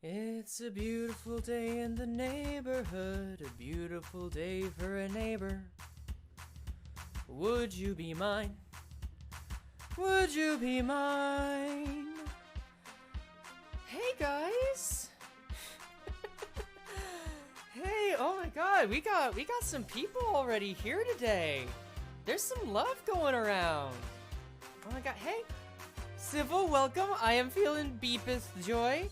It's a beautiful day in the neighborhood, a beautiful day for a neighbor. Would you be mine? Would you be mine? Hey guys! Hey, oh my god, we got some people already here today. There's some love going around. Oh my god, hey, Civil, welcome. I am feeling beepeth joy.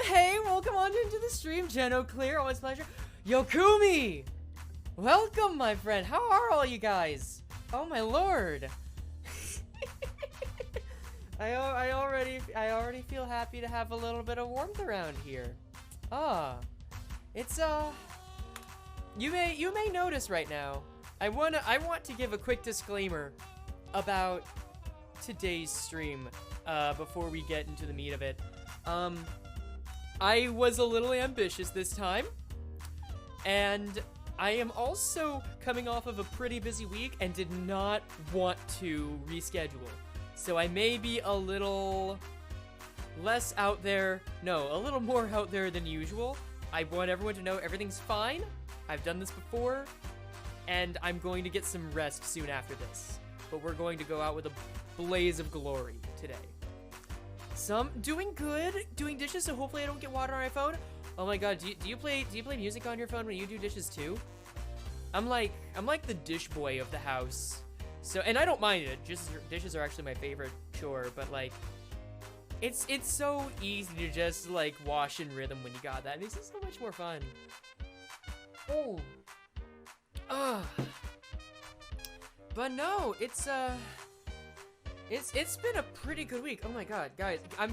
Hey, welcome on into the stream. Geno Clear, always pleasure. Yokumi! Welcome, my friend. How are all you guys? Oh my lord. I already feel happy to have a little bit of warmth around here. It's you may notice right now. I want to give a quick disclaimer about today's stream before we get into the meat of it. I was a little ambitious this time, and I am also coming off of a pretty busy week and did not want to reschedule. So I may be a little less out there, a little more out there than usual. I want everyone to know everything's fine. I've done this before, and I'm going to get some rest soon after this. But we're going to go out with a blaze of glory today. Doing good, doing dishes, so hopefully I don't get water on my phone. Oh my god, do you play music on your phone when you do dishes too? I'm like the dish boy of the house. So, and I don't mind it. Dishes are actually my favorite chore, but like it's so easy to just like wash in rhythm when you got that. It makes it so much more fun. Oh. But no, it's been a pretty good week. Oh my god, guys, I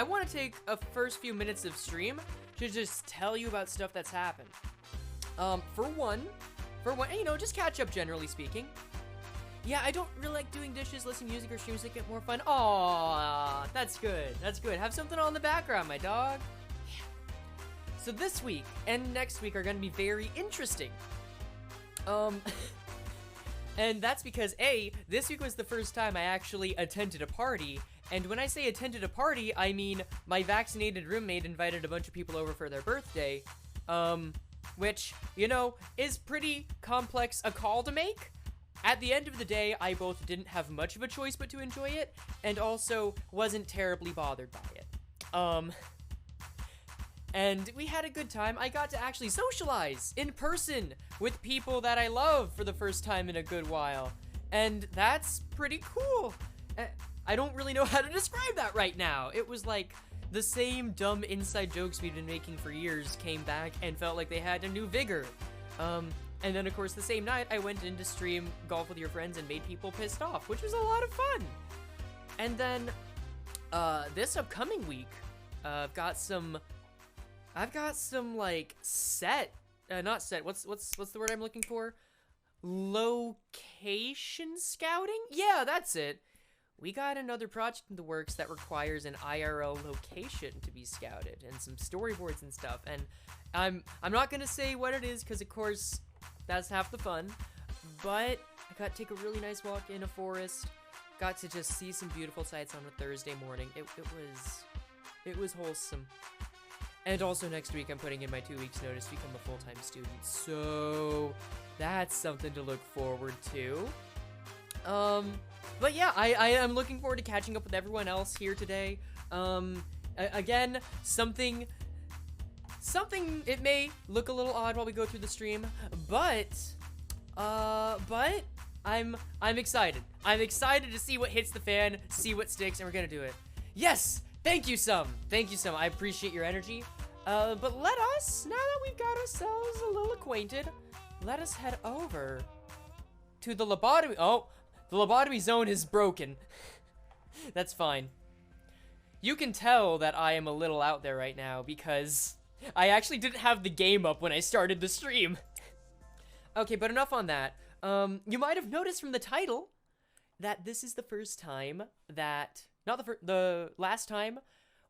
want to take a first few minutes of stream to just tell you about stuff that's happened. For one, just catch up generally speaking. Yeah, I don't really like doing dishes, listening to music or streams that get more fun. Aww, that's good. That's good. Have something on the background, my dog. Yeah. So this week and next week are going to be very interesting. And that's because, this week was the first time I actually attended a party. And when I say attended a party, I mean my vaccinated roommate invited a bunch of people over for their birthday. Which, is pretty complex a call to make. At the end of the day, I both didn't have much of a choice but to enjoy it, and also wasn't terribly bothered by it. And we had a good time. I got to actually socialize in person with people that I love for the first time in a good while. And that's pretty cool. I don't really know how to describe that right now. It was like the same dumb inside jokes we'd been making for years came back and felt like they had a new vigor. And then, of course, the same night, I went in to stream Golf with Your Friends and made people pissed off, which was a lot of fun. And then, this upcoming week, I've got some, like, not set, what's the word I'm looking for? Location scouting? Yeah, that's it. We got another project in the works that requires an IRL location to be scouted, and some storyboards and stuff, and I'm not gonna say what it is, because, of course, that's half the fun, but I got to take a really nice walk in a forest, got to just see some beautiful sights on a Thursday morning. It was wholesome. And also next week I'm putting in my 2 weeks notice to become a full-time student, so that's something to look forward to. But yeah, I am looking forward to catching up with everyone else here today. Again, something, it may look a little odd while we go through the stream, but I'm excited. I'm excited to see what hits the fan, see what sticks, and we're gonna do it. Yes! Thank you, Sum. I appreciate your energy. But let us, now that we've got ourselves a little acquainted, let us head over to the lobotomy. Oh, the lobotomy zone is broken. That's fine. You can tell that I am a little out there right now because I actually didn't have the game up when I started the stream. Okay, but enough on that. You might have noticed from the title that this is the first time that, the last time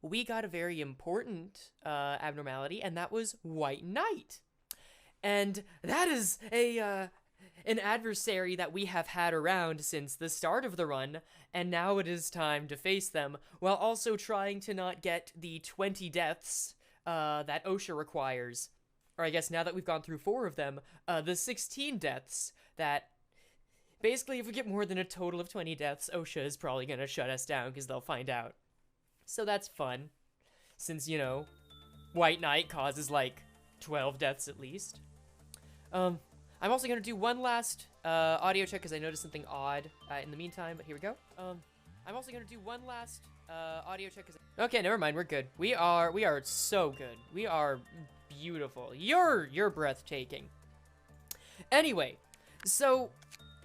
we got a very important abnormality, and that was White Knight. And that is an adversary that we have had around since the start of the run, and now it is time to face them, while also trying to not get the 20 deaths that OSHA requires. Or I guess now that we've gone through 4 of them, the 16 deaths that... Basically, if we get more than a total of 20 deaths, OSHA is probably gonna shut us down because they'll find out. So that's fun. Since, you know, White Knight causes, like, 12 deaths at least. I'm also gonna do one last audio check because I noticed something odd in the meantime, but here we go. I'm also gonna do one last audio check because... Okay, never mind, we're good. We are so good. We are beautiful. You're breathtaking. Anyway, so...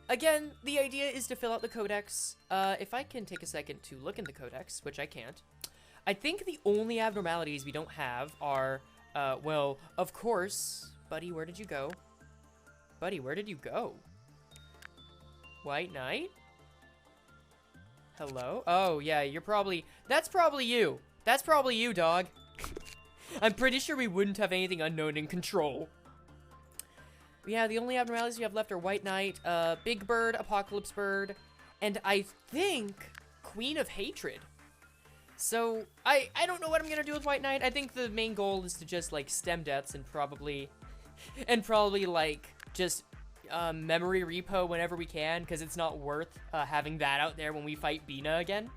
Again, the idea is to fill out the codex. If I can take a second to look in the codex, which I can't, I think the only abnormalities we don't have are, well, of course, buddy, where did you go? Buddy, where did you go? White Knight? Hello? Oh, yeah, that's probably you. That's probably you, dog. I'm pretty sure we wouldn't have anything unknown in control. Yeah, the only abnormalities we have left are White Knight, Big Bird, Apocalypse Bird, and I think Queen of Hatred. So, I don't know what I'm gonna do with White Knight. I think the main goal is to just, like, stem deaths and probably, like, just, memory repo whenever we can, because it's not worth, having that out there when we fight Bina again.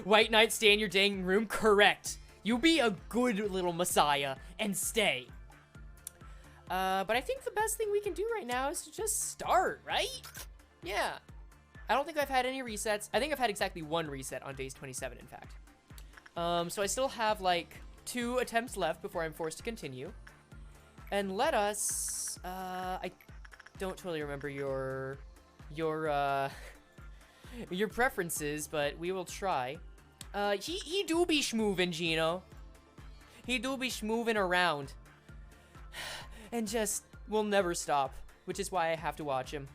White Knight, stay in your dang room? Correct. You be a good little messiah, and stay. But I think the best thing we can do right now is to just start, right? Yeah. I don't think I've had any resets. I think I've had exactly 1 reset on days 27, in fact. So I still have, like, 2 attempts left before I'm forced to continue. And let us, I don't totally remember your preferences, but we will try. He do be schmoovin', Gino. He do be schmoovin' around. And just will never stop, which is why I have to watch him.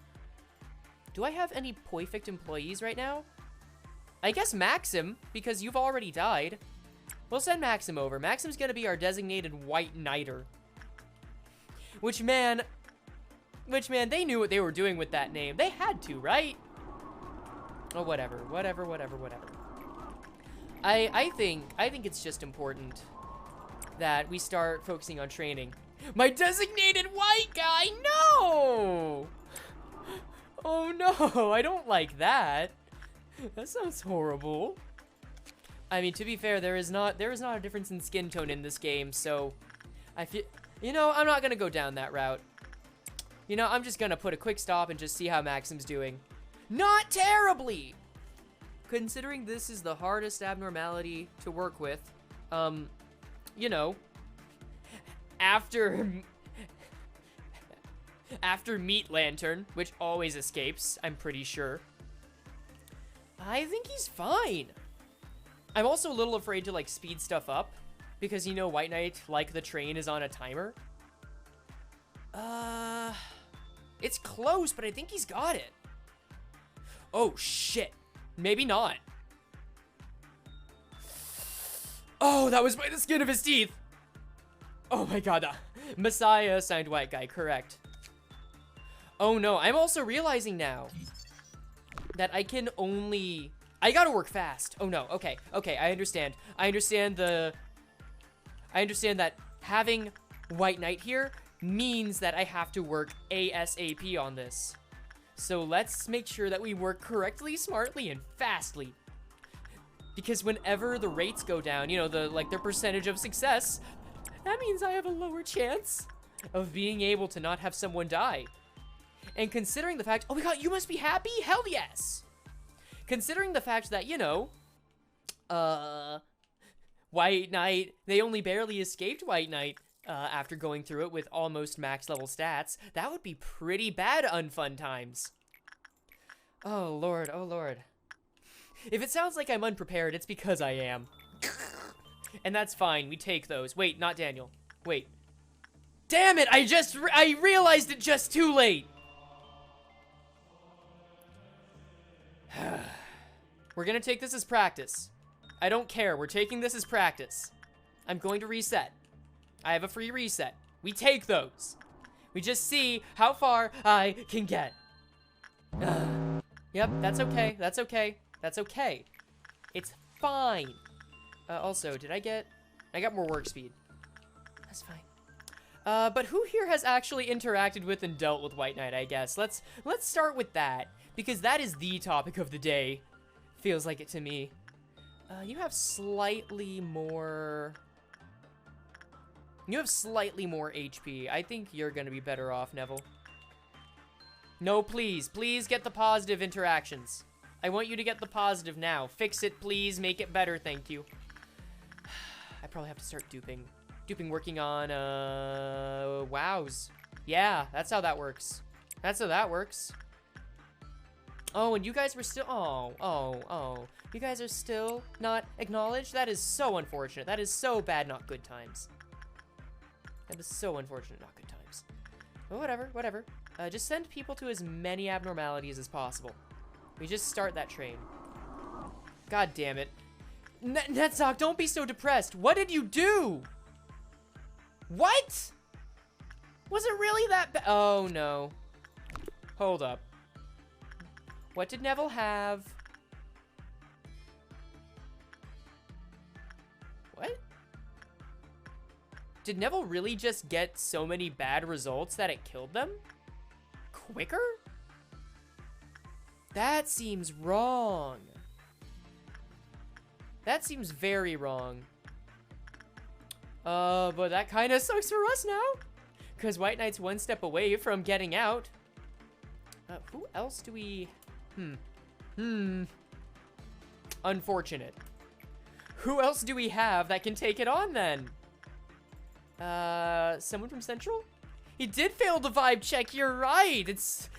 Do I have any perfect employees right now? I guess Maxim, because you've already died. We'll send Maxim over. Maxim's gonna be our designated White Knighter. Which, man, they knew what they were doing with that name. They had to, right? Oh, whatever. I think it's just important that we start focusing on training. My designated white guy, no! Oh no, I don't like that. That sounds horrible. I mean, to be fair, there is not a difference in skin tone in this game, so I feel, you know, I'm not gonna go down that route. You know, I'm just gonna put a quick stop and just see how Maxim's doing. Not terribly! Considering this is the hardest abnormality to work with, you know, after Meat Lantern, which always escapes, I'm pretty sure, I think he's fine. I'm also a little afraid to, like, speed stuff up, because, you know, White Knight, like the train, is on a timer. It's close, but I think he's got it. Oh, shit. Maybe not. Oh, that was by the skin of his teeth. Oh my god. Messiah assigned white guy, correct. Oh no, I'm also realizing now that I can only... I gotta work fast. Oh no, okay, I understand. I understand that having White Knight here means that I have to work ASAP on this. So let's make sure that we work correctly, smartly, and fastly. Because whenever the rates go down, you know, their percentage of success, that means I have a lower chance of being able to not have someone die. And considering the fact, oh my god, you must be happy? Hell yes! Considering the fact that, you know, White Knight, they only barely escaped White Knight after going through it with almost max level stats, that would be pretty bad unfun times. Oh lord, oh lord. If it sounds like I'm unprepared, it's because I am. And that's fine, we take those. Wait, not Daniel. Wait. Damn it, I realized it just too late! We're gonna take this as practice. I don't care, we're taking this as practice. I'm going to reset. I have a free reset. We take those. We just see how far I can get. Yep, that's okay, that's okay, that's okay. It's fine. Also, I got more work speed. That's fine. But who here has actually interacted with and dealt with White Knight, I guess? Let's start with that, because that is the topic of the day. Feels like it to me. You have slightly more... You have slightly more HP. I think you're gonna be better off, Neville. No, please. Please get the positive interactions. I want you to get the positive now. Fix it, please. Make it better, thank you. I probably have to start duping. Duping working on, wows. Yeah, that's how that works. That's how that works. Oh, and you guys were still, oh. You guys are still not acknowledged? That is so unfortunate. That is so bad, not good times. That is so unfortunate, not good times. Well, whatever. Just send people to as many abnormalities as possible. We just start that train. God damn it. Netsock, don't be so depressed. What did you do? What? Was it really that bad? Oh, no. Hold up. What did Neville have? What? Did Neville really just get so many bad results that it killed them? Quicker? That seems wrong. That seems very wrong. But that kind of sucks for us now. Because White Knight's one step away from getting out. Who else do we... Unfortunate. Who else do we have that can take it on, then? Someone from Central? He did fail the vibe check, you're right! It's...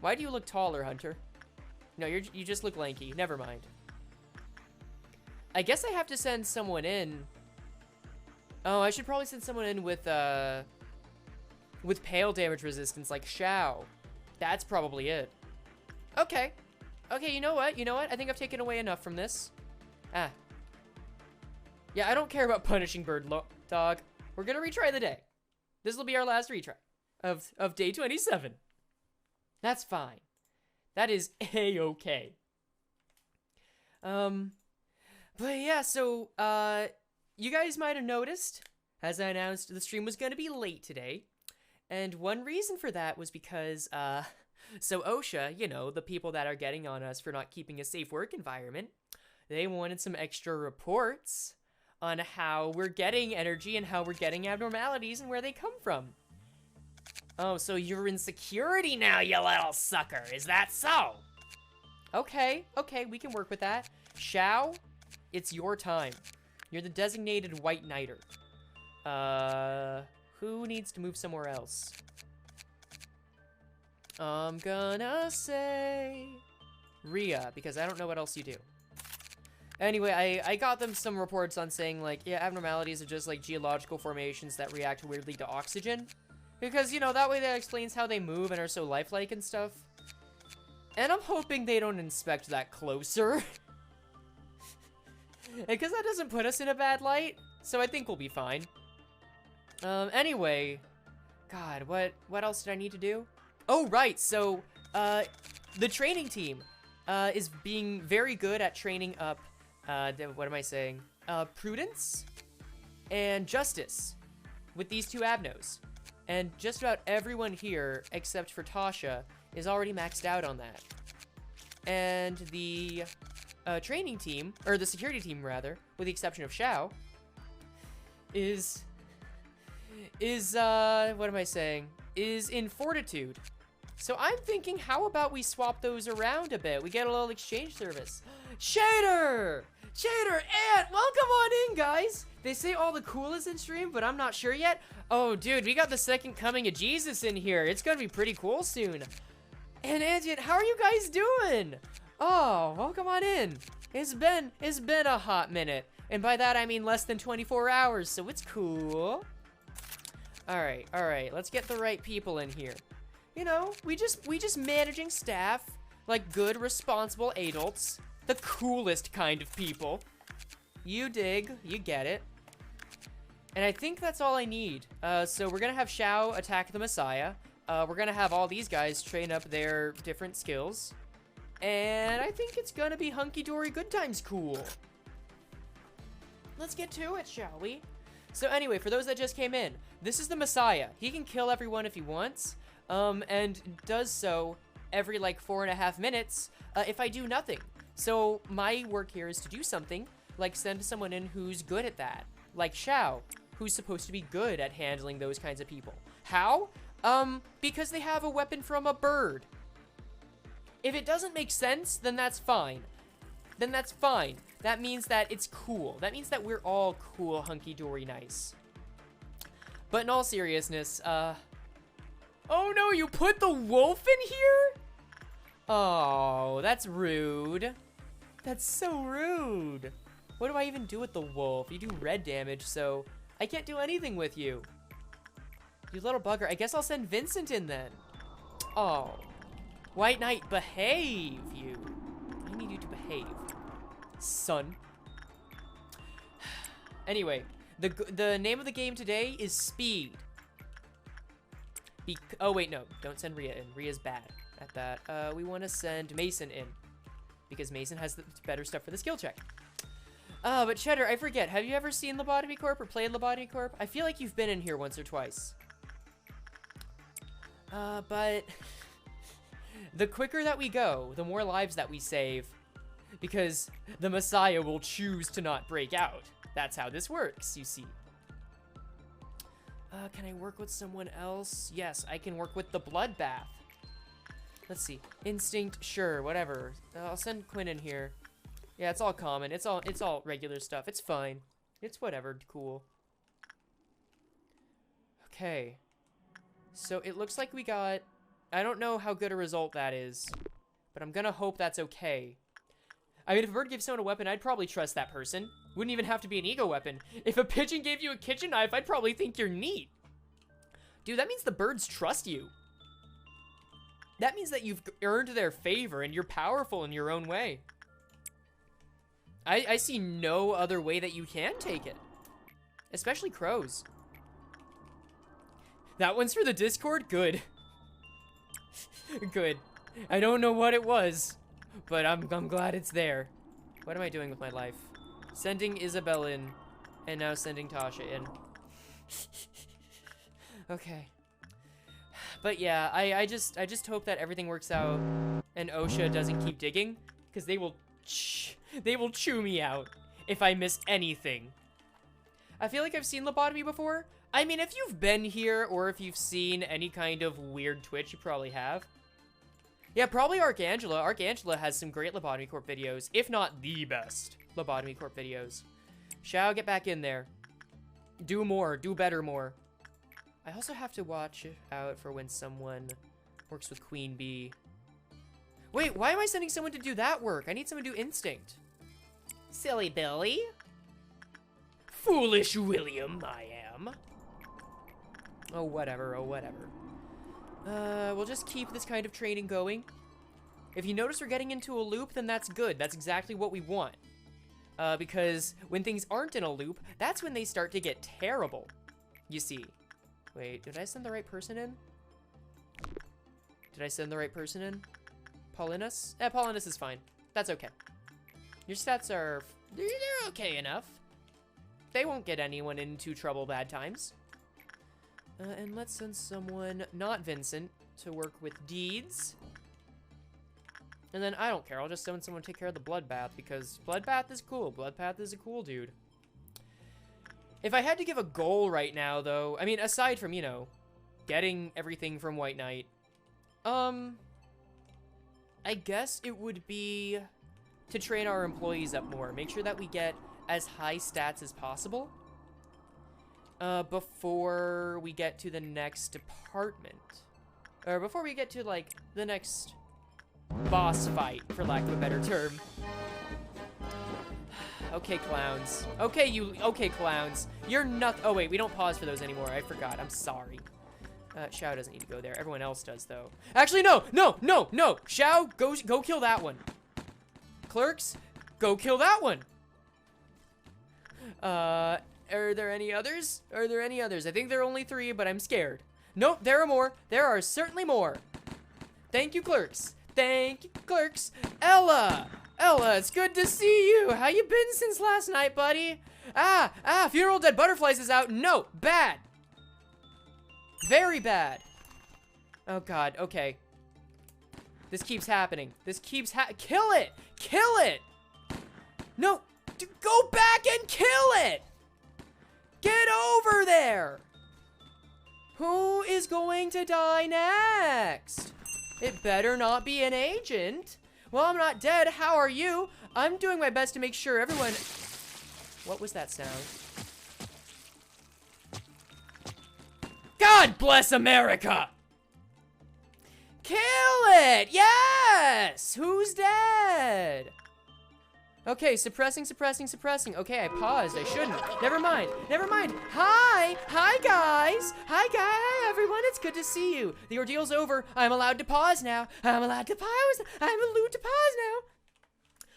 Why do you look taller, Hunter? No, you just look lanky. Never mind. I guess I have to send someone in. Oh, I should probably send someone in with pale damage resistance, like Xiao. That's probably it. Okay. Okay, you know what? I think I've taken away enough from this. Ah. Yeah, I don't care about punishing Bird Dog. We're gonna retry the day. This will be our last retry of day 27. That's fine. That is A-okay. But yeah, so, you guys might have noticed, as I announced, the stream was gonna be late today. And one reason for that was because, so OSHA, you know, the people that are getting on us for not keeping a safe work environment, they wanted some extra reports on how we're getting energy and how we're getting abnormalities and where they come from. Oh, so you're in security now, you little sucker. Is that so? Okay, we can work with that. Xiao, it's your time. You're the designated White Knighter. Who needs to move somewhere else? I'm gonna say Rhea, because I don't know what else you do. Anyway, I got them some reports on saying, like, yeah, abnormalities are just, like, geological formations that react weirdly to oxygen. Because, you know, that way that explains how they move and are so lifelike and stuff. And I'm hoping they don't inspect that closer. Because that doesn't put us in a bad light. So I think we'll be fine. Anyway. God, what else did I need to do? Oh, right, so, the training team, is being very good at training up, what am I saying? Prudence and justice with these two abnos. And just about everyone here, except for Tasha, is already maxed out on that. And the, training team, or the security team, rather, with the exception of Xiao, is, what am I saying? Is in fortitude. So I'm thinking, how about we swap those around a bit? We get a little exchange service. Shader! Shader, and welcome on in, guys! They say all the cool is in stream, but I'm not sure yet. Oh, dude, we got the second coming of Jesus in here. It's gonna be pretty cool soon. And Antian, how are you guys doing? Oh, welcome on in. It's been a hot minute. And by that, I mean less than 24 hours, so it's cool. Alright, let's get the right people in here. You know, we just managing staff like good, responsible adults. The coolest kind of people. You dig, you get it. And I think that's all I need. So we're gonna have Xiao attack the Messiah. We're gonna have all these guys train up their different skills. And I think it's gonna be hunky-dory good times cool. Let's get to it, shall we? So anyway, for those that just came in, this is the Messiah. He can kill everyone if he wants, and does so every like 4.5 minutes if I do nothing. So my work here is to do something, like send someone in who's good at that, like Xiao, who's supposed to be good at handling those kinds of people. How? Because they have a weapon from a bird. If it doesn't make sense, then that's fine. Then that's fine. That means that it's cool. That means that we're all cool, hunky-dory nice. But in all seriousness, oh no, you put the wolf in here? Oh, that's rude. That's so rude. What do I even do with the wolf? You do red damage, so I can't do anything with you. You little bugger. I guess I'll send Vincent in then. Oh. White Knight, behave, you. I need you to behave, son. Anyway, the name of the game today is Speed. Oh, wait, no. Don't send Rhea in. Rhea's bad at that. We want to send Mason in, because Mason has the better stuff for the skill check. But Cheddar, I forget. Have you ever seen Lobotomy Corp or played Lobotomy Corp? I feel like you've been in here once or twice. But the quicker that we go, the more lives that we save, because the Messiah will choose to not break out. That's how this works, you see. Can I work with someone else? Yes, I can work with the Bloodbath. Let's see. Instinct, sure, whatever. I'll send Quinn in here. Yeah, it's all common. It's all regular stuff. It's fine. It's whatever, cool. Okay. So it looks like we got... I don't know how good a result that is, but I'm gonna hope that's okay. I mean, if a bird gives someone a weapon, I'd probably trust that person. Wouldn't even have to be an ego weapon. If a pigeon gave you a kitchen knife, I'd probably think you're neat. Dude, that means the birds trust you. That means that you've earned their favor and you're powerful in your own way. I see no other way that you can take it. Especially crows. That one's for the Discord? Good. Good. I don't know what it was, but I'm glad it's there. What am I doing with my life? Sending Isabel in, and now sending Tasha in. Okay. But yeah, I just hope that everything works out and OSHA doesn't keep digging, because they will chew me out if I miss anything. I feel like I've seen Lobotomy before. I mean, if you've been here or if you've seen any kind of weird Twitch, you probably have. Yeah, probably Arcangela. Arcangela has some great Lobotomy Corp videos, if not the best Lobotomy Corp videos. Xiao, get back in there. Do more. Do better more. I also have to watch out for when someone works with Queen Bee. Wait, why am I sending someone to do that work? I need someone to do Instinct. Silly Billy. Foolish William, I am. Oh, whatever. Oh, whatever. We'll just keep this kind of training going. If you notice we're getting into a loop, then that's good. That's exactly what we want. Because when things aren't in a loop, that's when they start to get terrible. You see. Wait, did I send the right person in? Did I send the right person in? Paulinus? Eh, Paulinus is fine. That's okay. Your stats are... They're okay enough. They won't get anyone into trouble bad times. And let's send someone, not Vincent, to work with Deeds. And then, I don't care, I'll just send someone to take care of the Bloodbath, because Bloodbath is cool. Bloodbath is a cool dude. If I had to give a goal right now, though, I mean, aside from, you know, getting everything from White Knight, I guess it would be to train our employees up more. Make sure that we get as high stats as possible. Before we get to the next department. Or before we get to, like, the next boss fight, for lack of a better term. Okay, clowns. Okay, clowns. You're not- Oh, wait, we don't pause for those anymore. I forgot. I'm sorry. Xiao doesn't need to go there. Everyone else does, though. Actually, no! Xiao, go kill that one. Clerks, go kill that one. Are there any others? Are there any others? I think there are only 3, but I'm scared. Nope, there are more. There are certainly more. Thank you, clerks. Thank you, clerks. Ella, it's good to see you. How you been since last night, buddy? Funeral Dead Butterflies is out. No, bad. Very bad. Oh God, okay. This keeps happening. Kill it! Kill it! No, go back and kill it! Get over there! Who is going to die next? It better not be an agent. Well, I'm not dead. How are you? I'm doing my best to make sure everyone... What was that sound? God bless America! Kill it! Yes! Who's dead? Okay, suppressing. Okay, I paused. I shouldn't. Never mind. Hi, guys. Hi, everyone. It's good to see you. The ordeal's over. I'm allowed to pause now. I'm allowed to pause now.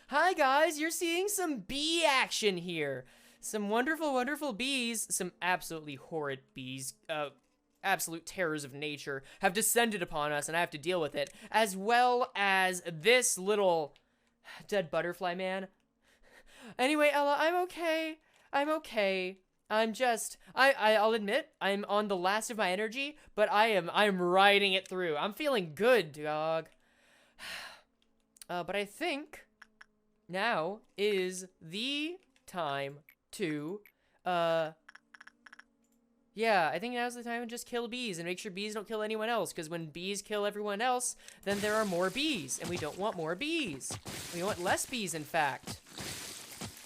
Hi, guys. You're seeing some bee action here. Some wonderful bees. Some absolutely horrid bees. Absolute terrors of nature have descended upon us, and I have to deal with it, as well as this little dead butterfly man. Anyway, Ella, I'm okay. I'll admit, I'm on the last of my energy, but I'm riding it through. I'm feeling good, dog. But I think now is the time to, yeah, I think now's the time to just kill bees and make sure bees don't kill anyone else, because when bees kill everyone else, then there are more bees, and we don't want more bees. We want less bees, in fact.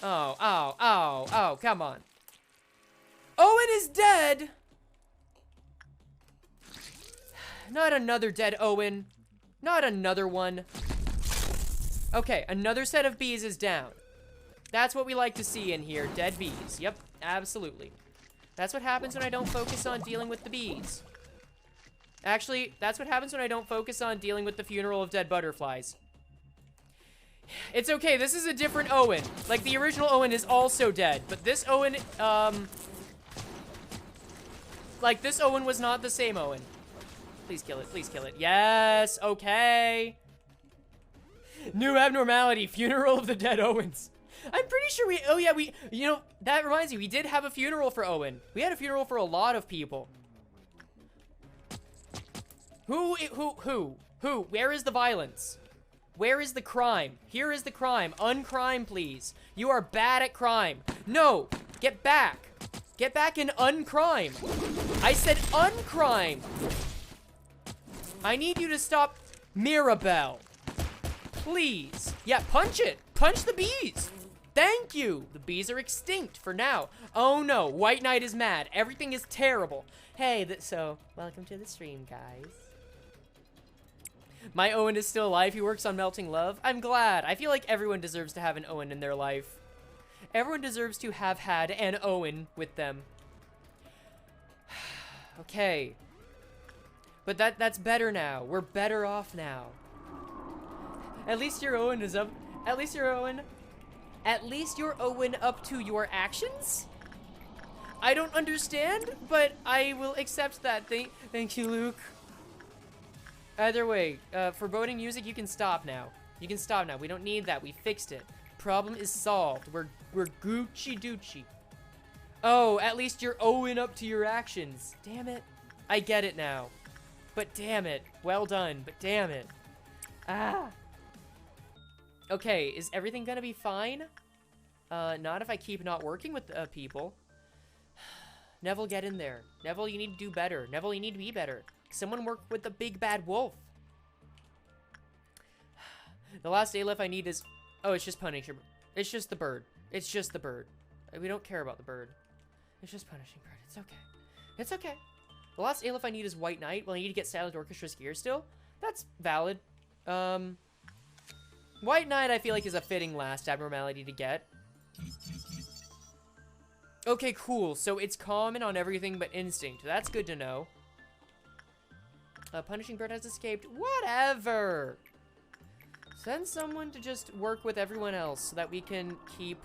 Oh, come on. Owen is dead! Not another dead Owen. Not another one. Okay, another set of bees is down. That's what we like to see in here, dead bees. Yep, absolutely. That's what happens when I don't focus on dealing with the bees. Actually, that's what happens when I don't focus on dealing with the funeral of dead butterflies. It's okay, this is a different Owen. Like, the original Owen is also dead, but this Owen, like, this Owen was not the same Owen. Please kill it. Yes, okay. New abnormality, funeral of the dead Owens. I'm pretty sure you know, that reminds me, we did have a funeral for Owen. We had a funeral for a lot of people. Who? Where is the violence? Where is the crime? Here is the crime. Uncrime, please. You are bad at crime. No, get back. Get back and uncrime. I said uncrime. I need you to stop Mirabelle. Please. Yeah, punch it. Punch the bees. Thank you. The bees are extinct for now. Oh no, White Knight is mad. Everything is terrible. Hey, so, welcome to the stream, guys. My Owen is still alive. He works on Melting Love. I'm glad. I feel like everyone deserves to have an Owen in their life. Everyone deserves to have had an Owen with them. Okay. But that's better now. We're better off now. At least your Owen is up. At least your Owen up to your actions? I don't understand, but I will accept that. Thank you, Luke. Either way, foreboding music, you can stop now. You can stop now. We don't need that. We fixed it. Problem is solved. We're Gucci Doochie. Oh, at least you're Owen up to your actions. Damn it. I get it now. But damn it. Well done, but damn it. Ah. Okay, is everything gonna be fine? Not if I keep not working with people. Neville, get in there. Neville, you need to do better. Neville, you need to be better. Someone work with the big bad wolf. The last Aleph I need is... Oh, it's just Punisher. It's just the bird. It's just the bird. We don't care about the bird. It's just Punishing Bird. It's okay. It's okay. The last Aleph I need is White Knight. Well, I need to get Silent Orchestra's gear still. That's valid. White Knight I feel like is a fitting last abnormality to get. Okay, cool. So it's common on everything but Instinct. That's good to know. Punishing Bird has escaped. Whatever. Send someone to just work with everyone else so that we can keep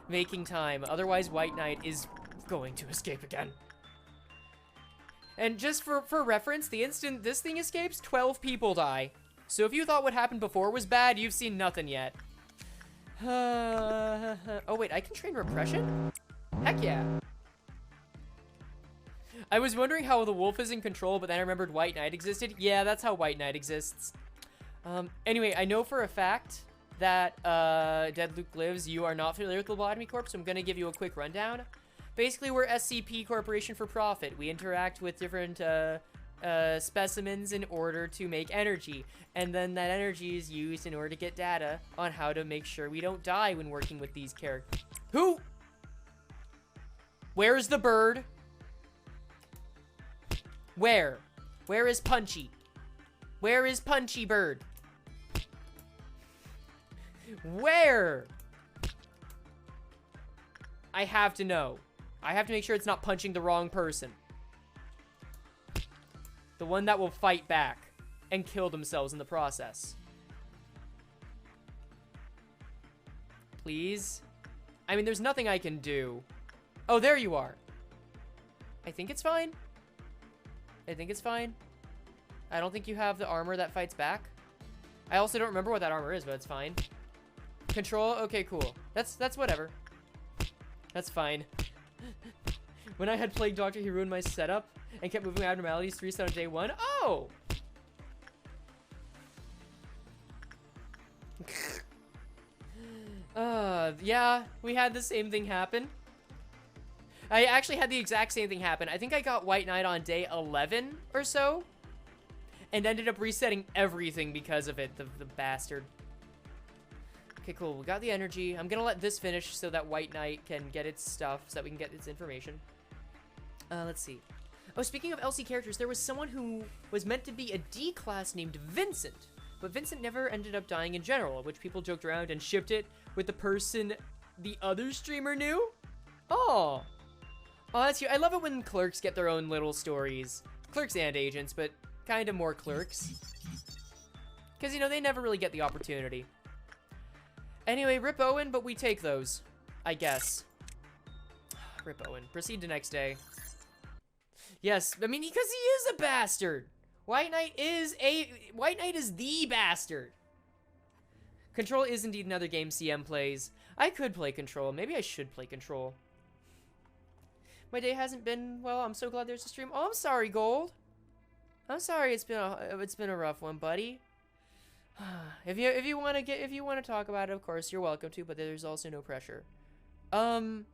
making time. Otherwise, White Knight is going to escape again. And just for reference, the instant this thing escapes, 12 people die. So if you thought what happened before was bad, you've seen nothing yet. Oh, wait, I can train repression? Heck yeah. I was wondering how the wolf is in control, but then I remembered White Knight existed. Yeah, that's how White Knight exists. Anyway, I know for a fact that Dead Luke Lives, you are not familiar with the Lobotomy Corp, so I'm going to give you a quick rundown. Basically, we're SCP Corporation for Profit. We interact with different specimens in order to make energy, and then that energy is used in order to get data on how to make sure we don't die when working with these characters. Who? Where's the bird? Where? Where is Punchy? Where is Punchy Bird? Where? I have to know. I have to make sure it's not punching the wrong person. The one that will fight back and kill themselves in the process. Please? I mean, there's nothing I can do. Oh, there you are. I think it's fine. I think it's fine. I don't think you have the armor that fights back. I also don't remember what that armor is, but it's fine. Control? Okay, cool. That's whatever. That's fine. When I had Plague Doctor, he ruined my setup and kept moving abnormalities to reset on day 1. Oh! Yeah, we had the same thing happen. I actually had the exact same thing happen. I think I got White Knight on day 11 or so, and ended up resetting everything because of it, the bastard. Okay, cool. We got the energy. I'm gonna let this finish so that White Knight can get its stuff, so that we can get its information. Let's see. Oh, speaking of LC characters, there was someone who was meant to be a D class named Vincent, but Vincent never ended up dying in general, which people joked around and shipped it with the person the other streamer knew. Oh. Oh, that's cute. I love it when clerks get their own little stories. Clerks and agents, but kind of more clerks. Because, you know, they never really get the opportunity. Anyway, rip Owen, but we take those, I guess. Rip Owen. Proceed to next day. Yes, I mean, because he is a bastard. White Knight is the bastard. Control is indeed another game CM plays. I could play Control. Maybe I should play Control. My day hasn't been, well, I'm so glad there's a stream. Oh, I'm sorry, Gold. I'm sorry it's been a rough one, buddy. If you want to talk about it, of course, you're welcome to, but there's also no pressure. God,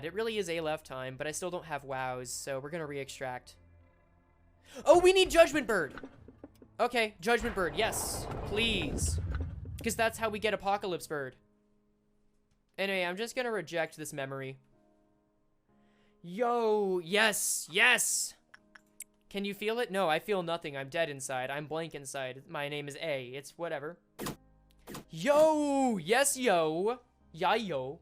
it really is A-Left time, but I still don't have wows, so we're gonna re-extract. Oh, we need Judgment Bird! Okay, Judgment Bird, yes, please. Because that's how we get Apocalypse Bird. Anyway, I'm just gonna reject this memory. Yo, yes, yes! Can you feel it? No, I feel nothing. I'm dead inside. I'm blank inside. My name is A. It's whatever. Yo! Yes, yo! Yeah, yo.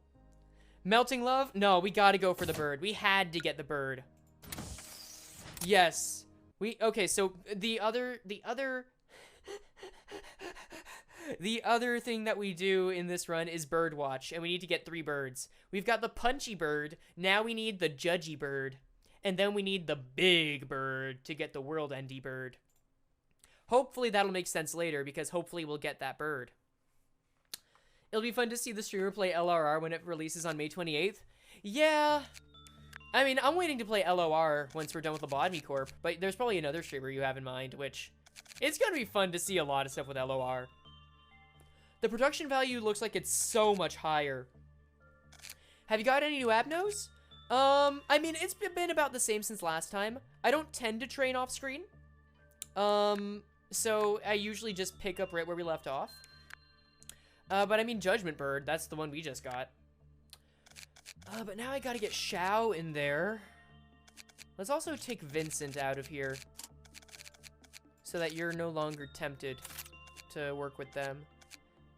Melting Love? No, we gotta go for the bird. We had to get the bird. Yes. Okay, so the other thing that we do in this run is bird watch, and we need to get 3 birds. We've got the punchy bird. Now we need the judgy bird. And then we need the big bird to get the world-ending bird. Hopefully that'll make sense later, because hopefully we'll get that bird. It'll be fun to see the streamer play LRR when it releases on May 28th. Yeah. I mean, I'm waiting to play LOR once we're done with Lobotomy Corp, but there's probably another streamer you have in mind, which... It's gonna be fun to see a lot of stuff with LOR. The production value looks like it's so much higher. Have you got any new abnos? I mean, it's been about the same since last time. I don't tend to train off screen. So I usually just pick up right where we left off. But I mean, Judgment Bird, that's the one we just got. But now I gotta get Shao in there. Let's also take Vincent out of here, so that you're no longer tempted to work with them.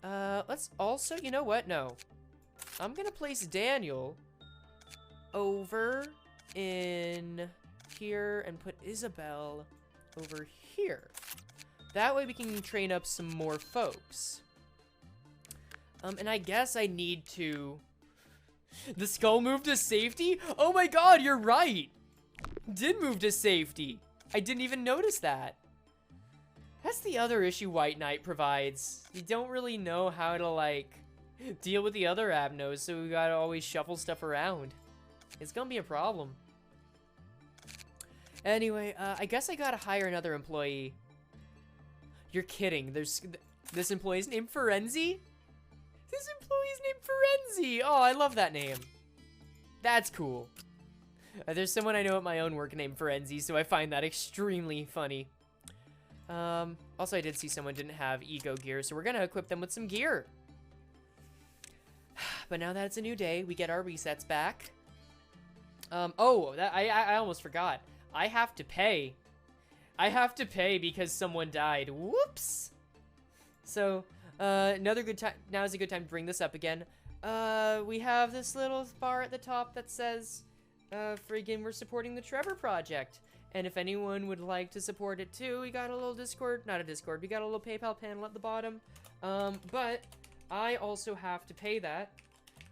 Let's also, you know what? No. I'm gonna place Daniel over in here and put Isabel over here. That way we can train up some more folks. And I guess I need to... The skull moved to safety? Oh my god, you're right! Did move to safety. I didn't even notice that. That's the other issue White Knight provides. You don't really know how to, like, deal with the other abnos, so we gotta always shuffle stuff around. It's gonna be a problem. Anyway, I guess I gotta hire another employee. You're kidding. This employee's named Ferenzi? This employee's named Ferenzi! Oh, I love that name. That's cool. There's someone I know at my own work named Ferenzi, so I find that extremely funny. Also, I did see someone didn't have ego gear, so we're gonna equip them with some gear. But now that it's a new day, we get our resets back. Oh, I almost forgot. I have to pay. I have to pay because someone died. Whoops! So, another good time. Now is a good time to bring this up again. We have this little bar at the top that says, friggin' we're supporting the Trevor Project. And if anyone would like to support it too, we got a little Discord, not a Discord, we got a little PayPal panel at the bottom. But I also have to pay that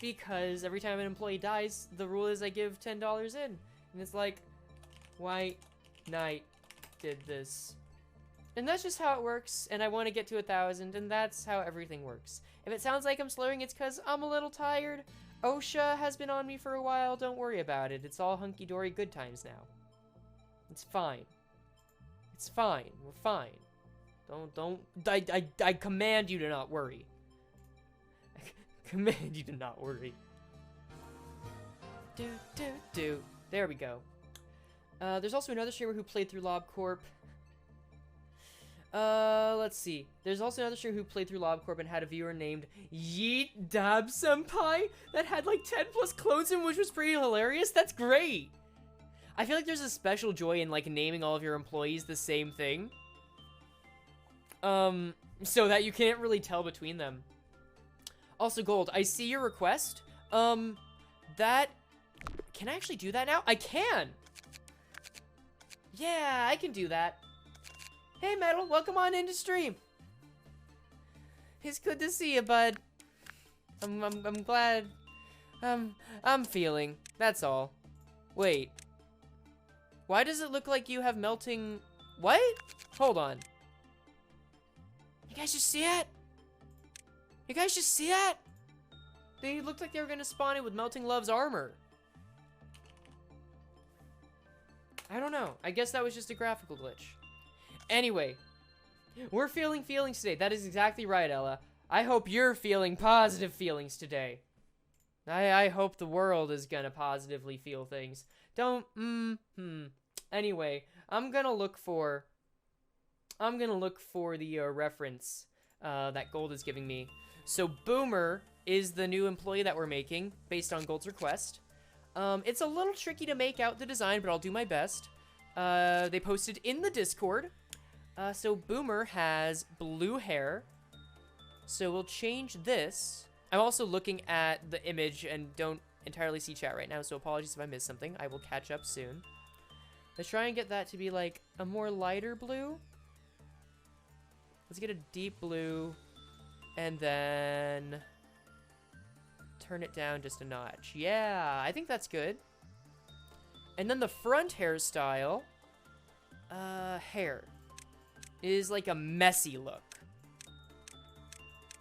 because every time an employee dies, the rule is I give $10 in. And it's like, White Knight did this. And that's just how it works, and I want to get to 1,000, and that's how everything works. If it sounds like I'm slurring, it's because I'm a little tired. OSHA has been on me for a while, don't worry about it. It's all hunky-dory good times now. It's fine. It's fine. We're fine. I command you to not worry. I command you to not worry. There we go. There's also another streamer who played through LobCorp. Let's see. There's also another streamer who played through LobCorp and had a viewer named Yeet Dab Senpai that had like 10 plus clones in, which was pretty hilarious. That's great. I feel like there's a special joy in like naming all of your employees the same thing. So that you can't really tell between them. Also, Gold, I see your request. Can I actually do that now? I can! Yeah, I can do that. Hey, Metal, welcome on into stream. It's good to see you, bud. I'm glad. I'm feeling. That's all. Wait. Why does it look like you have melting... What? Hold on. You guys just see that? You guys just see that? They looked like they were gonna spawn in with Melting Love's armor. I don't know. I guess that was just a graphical glitch. Anyway, we're feeling feelings today. That is exactly right, Ella. I hope you're feeling positive feelings today. I hope the world is gonna positively feel things. Don't, Anyway, I'm gonna look for the reference that Gold is giving me. So Boomer is the new employee that we're making based on Gold's request. It's a little tricky to make out the design, but I'll do my best. They posted in the Discord. So Boomer has blue hair. So we'll change this. I'm also looking at the image and don't entirely see chat right now, so apologies if I missed something. I will catch up soon. Let's try and get that to be like a more lighter blue. Let's get a deep blue and then turn it down just a notch. Yeah, I think that's good. And then the front hairstyle, hair is like a messy look.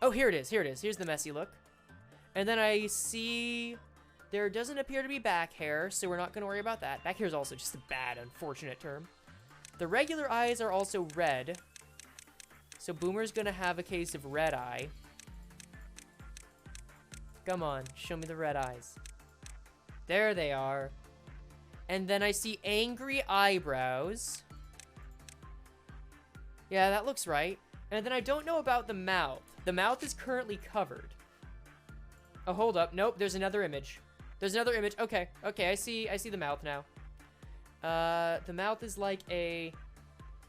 Oh, here it is. Here it is. Here's the messy look. And then I see there doesn't appear to be back hair, so we're not going to worry about that. Back hair is also just a bad, unfortunate term. The regular eyes are also red. So Boomer's going to have a case of red eye. Come on, show me the red eyes. There they are. And then I see angry eyebrows. Yeah, that looks right. And then I don't know about the mouth. The mouth is currently covered. Oh, hold up. Nope, there's another image. There's another image. Okay, okay, I see the mouth now. The mouth is like a...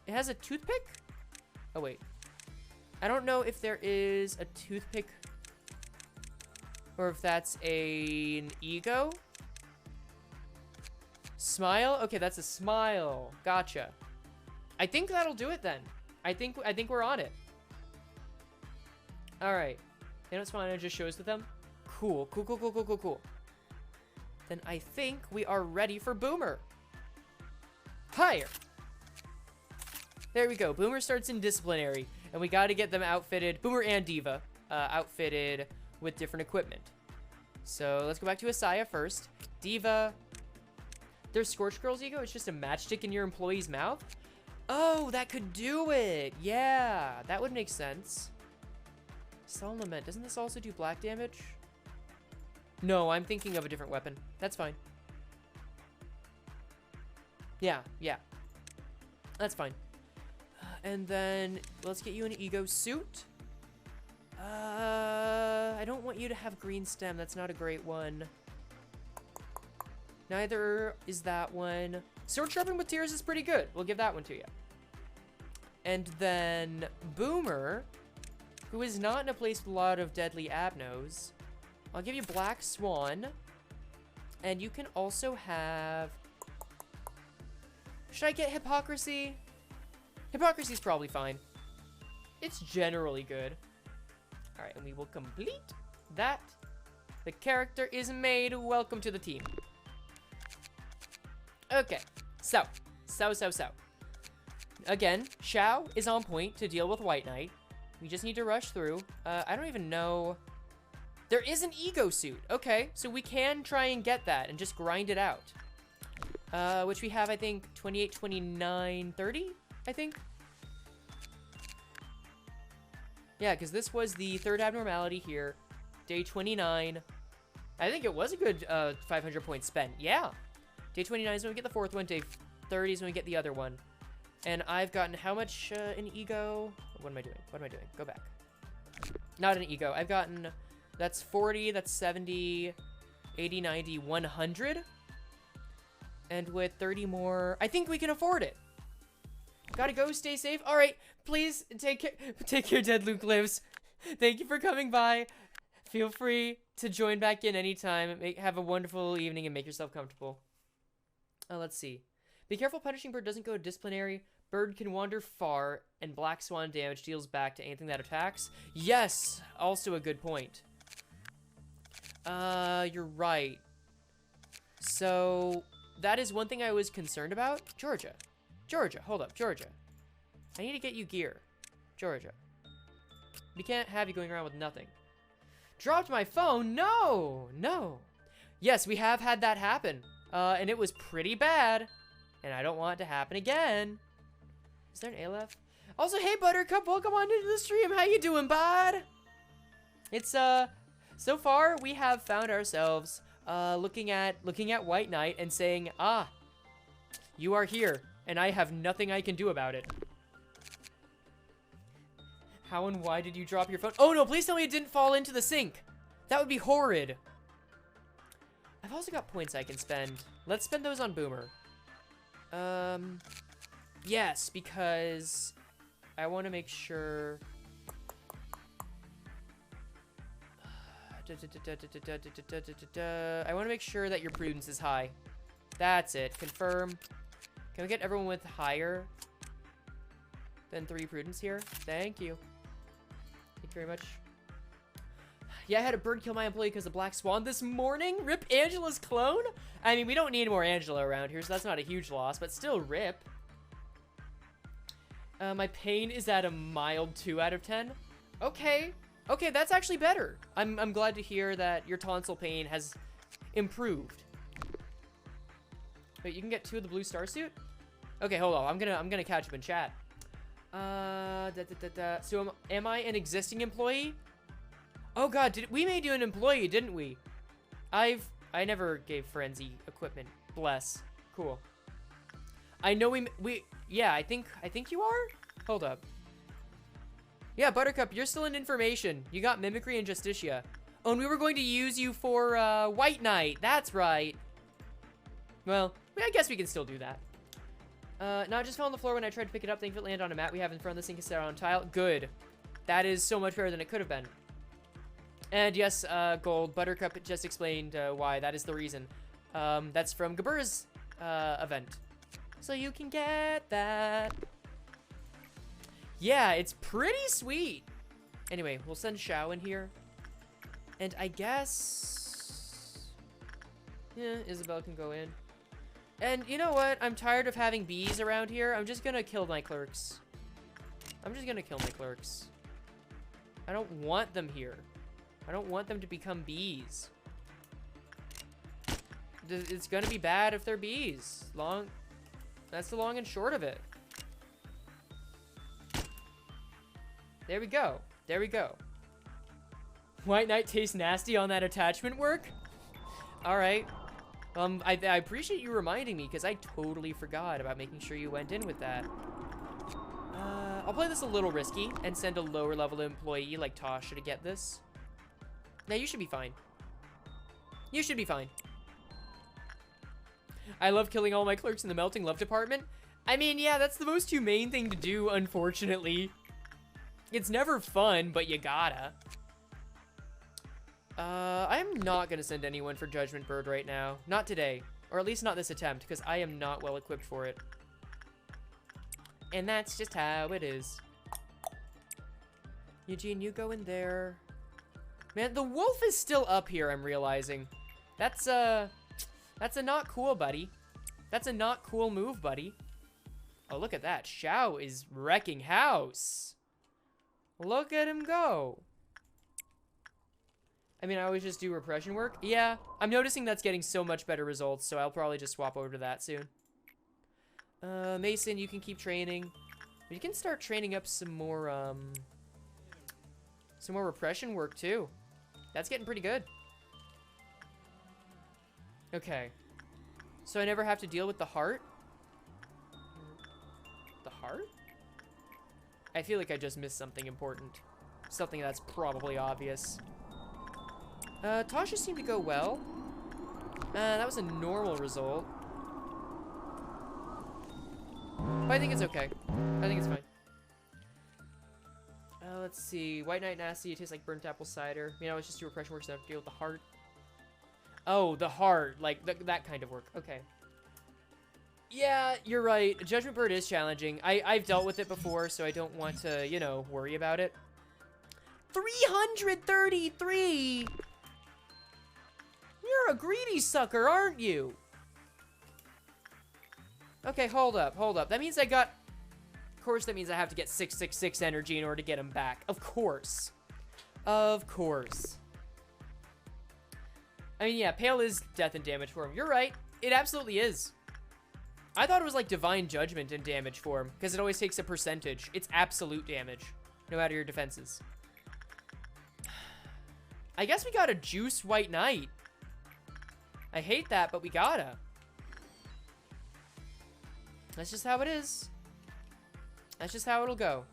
It has a toothpick? Oh, wait. I don't know if there is a toothpick or if that's an ego. Smile? Okay, that's a smile. Gotcha. I think that'll do it then. I think we're on it. All right. They don't smile and it just shows to them. Cool. Cool, cool, cool, cool, cool, cool. Then I think we are ready for Boomer. Hire. There we go. Boomer starts in disciplinary, and we got to get them outfitted. Boomer and Diva outfitted with different equipment. So let's go back to Asaya first. Diva. There's Scorch Girl's ego. It's just a matchstick in your employee's mouth. Oh, that could do it. Yeah, that would make sense. Sullen Lament. Doesn't this also do black damage? No, I'm thinking of a different weapon. That's fine. Yeah. That's fine. And then let's get you an ego suit. I don't want you to have green stem. That's not a great one. Neither is that one. Sword Sharpened with Tears is pretty good. We'll give that one to you. And then Boomer, who is not in a place with a lot of deadly abnos. I'll give you Black Swan. And you can also have... Should I get Hypocrisy? Hypocrisy's probably fine. It's generally good. Alright, and we will complete that. The character is made. Welcome to the team. Okay, so. Again, Xiao is on point to deal with White Knight. We just need to rush through. I don't even know. There is an ego suit. Okay, so we can try and get that and just grind it out. Which we have, I think, 28, 29, 30, I think. Yeah, because this was the third abnormality here. Day 29. I think it was a good 500 points spent. Yeah. Day 29 is when we get the fourth one. Day 30 is when we get the other one. And I've gotten how much in ego? What am I doing? Go back. Not an ego. I've gotten... That's 40, that's 70, 80, 90, 100. And with 30 more... I think we can afford it. Gotta go, stay safe. All right, please take care, Dead Luke Lives. Thank you for coming by. Feel free to join back in anytime. Have a wonderful evening and make yourself comfortable. Let's see. Be careful, Punishing Bird doesn't go disciplinary. Bird can wander far, and Black Swan damage deals back to anything that attacks. Yes, also a good point. You're right. So, that is one thing I was concerned about. Georgia, hold up, Georgia. I need to get you gear. Georgia. We can't have you going around with nothing. Dropped my phone? No. Yes, we have had that happen. And it was pretty bad. And I don't want it to happen again. Is there an Aleph? Also, hey, Buttercup, welcome on into the stream. How you doing, bud? It's, so far, we have found ourselves, looking at White Knight and saying, ah, you are here, and I have nothing I can do about it. How and why did you drop your phone? Oh, no, please tell me it didn't fall into the sink. That would be horrid. I've also got points I can spend. Let's spend those on Boomer. Yes, because I want to make sure... I want to make sure that your prudence is high. That's it. Confirm. Can we get everyone with higher than 3 prudence here? Thank you. Thank you very much. Yeah, I had a bird kill my employee because of Black Swan this morning. Rip Angela's clone? I mean, we don't need more Angela around here, so that's not a huge loss, but still rip. My pain is at a mild 2 out of 10. Okay. Okay, that's actually better. I'm glad to hear that your tonsil pain has improved. Wait, you can get 2 of the blue star suit? Okay, hold on. I'm gonna catch up in chat. So am I an existing employee? Oh god, we made you an employee, didn't we? I never gave Frenzy equipment. Bless. Cool. I know yeah, I think you are? Hold up. Yeah, Buttercup, you're still in information. You got Mimicry and Justicia. Oh, and we were going to use you for, White Knight. That's right. Well, I guess we can still do that. No, it just fell on the floor when I tried to pick it up. Thankfully, it landed on a mat we have in front of the sink instead on tile. Good. That is so much better than it could have been. And yes, Gold, Buttercup just explained why. That is the reason. That's from Gabur's event. So you can get that. Yeah, it's pretty sweet. Anyway, we'll send Xiao in here. And I guess... yeah, Isabel can go in. And you know what? I'm tired of having bees around here. I'm just gonna kill my clerks. I don't want them here. I don't want them to become bees. It's gonna be bad if they're bees. That's the long and short of it. There we go. There we go. White Knight tastes nasty on that attachment work? Alright. I appreciate you reminding me, because I totally forgot about making sure you went in with that. I'll play this a little risky and send a lower level employee like Tasha to get this. Now, you should be fine. You should be fine. I love killing all my clerks in the melting love department. I mean, yeah, that's the most humane thing to do, unfortunately. It's never fun, but you gotta. I'm not gonna send anyone for Judgment Bird right now. Not today. Or at least not this attempt, because I am not well equipped for it. And that's just how it is. Eugene, you go in there. Man, the wolf is still up here, I'm realizing. That's a not cool, buddy. That's a not cool move, buddy. Oh, look at that. Xiao is wrecking house. Look at him go. I mean, I always just do repression work. Yeah, I'm noticing that's getting so much better results, so I'll probably just swap over to that soon. Mason, you can keep training. You can start training up some more repression work, too. That's getting pretty good. Okay. So I never have to deal with the heart? The heart? I feel like I just missed something important. Something that's probably obvious. Tasha seemed to go well. That was a normal result. But I think it's okay. I think it's fine. Let's see. White Knight Nasty, it tastes like burnt apple cider. You know, it's just do repression work, so I have to deal with the heart. Oh, the heart. Like, that kind of work. Okay. Yeah, you're right. Judgment Bird is challenging. I've dealt with it before, so I don't want to, you know, worry about it. 333! You're a greedy sucker, aren't you? Okay, hold up, hold up. That means I got... Of course, that means I have to get 666 energy in order to get him back. Of course. Of course. I mean, yeah, Pale is death and damage form. You're right. It absolutely is. I thought it was like Divine Judgment in damage form, because it always takes a percentage. It's absolute damage, no matter your defenses. I guess we gotta juice White Knight. I hate that, but we gotta. That's just how it is. That's just how it'll go.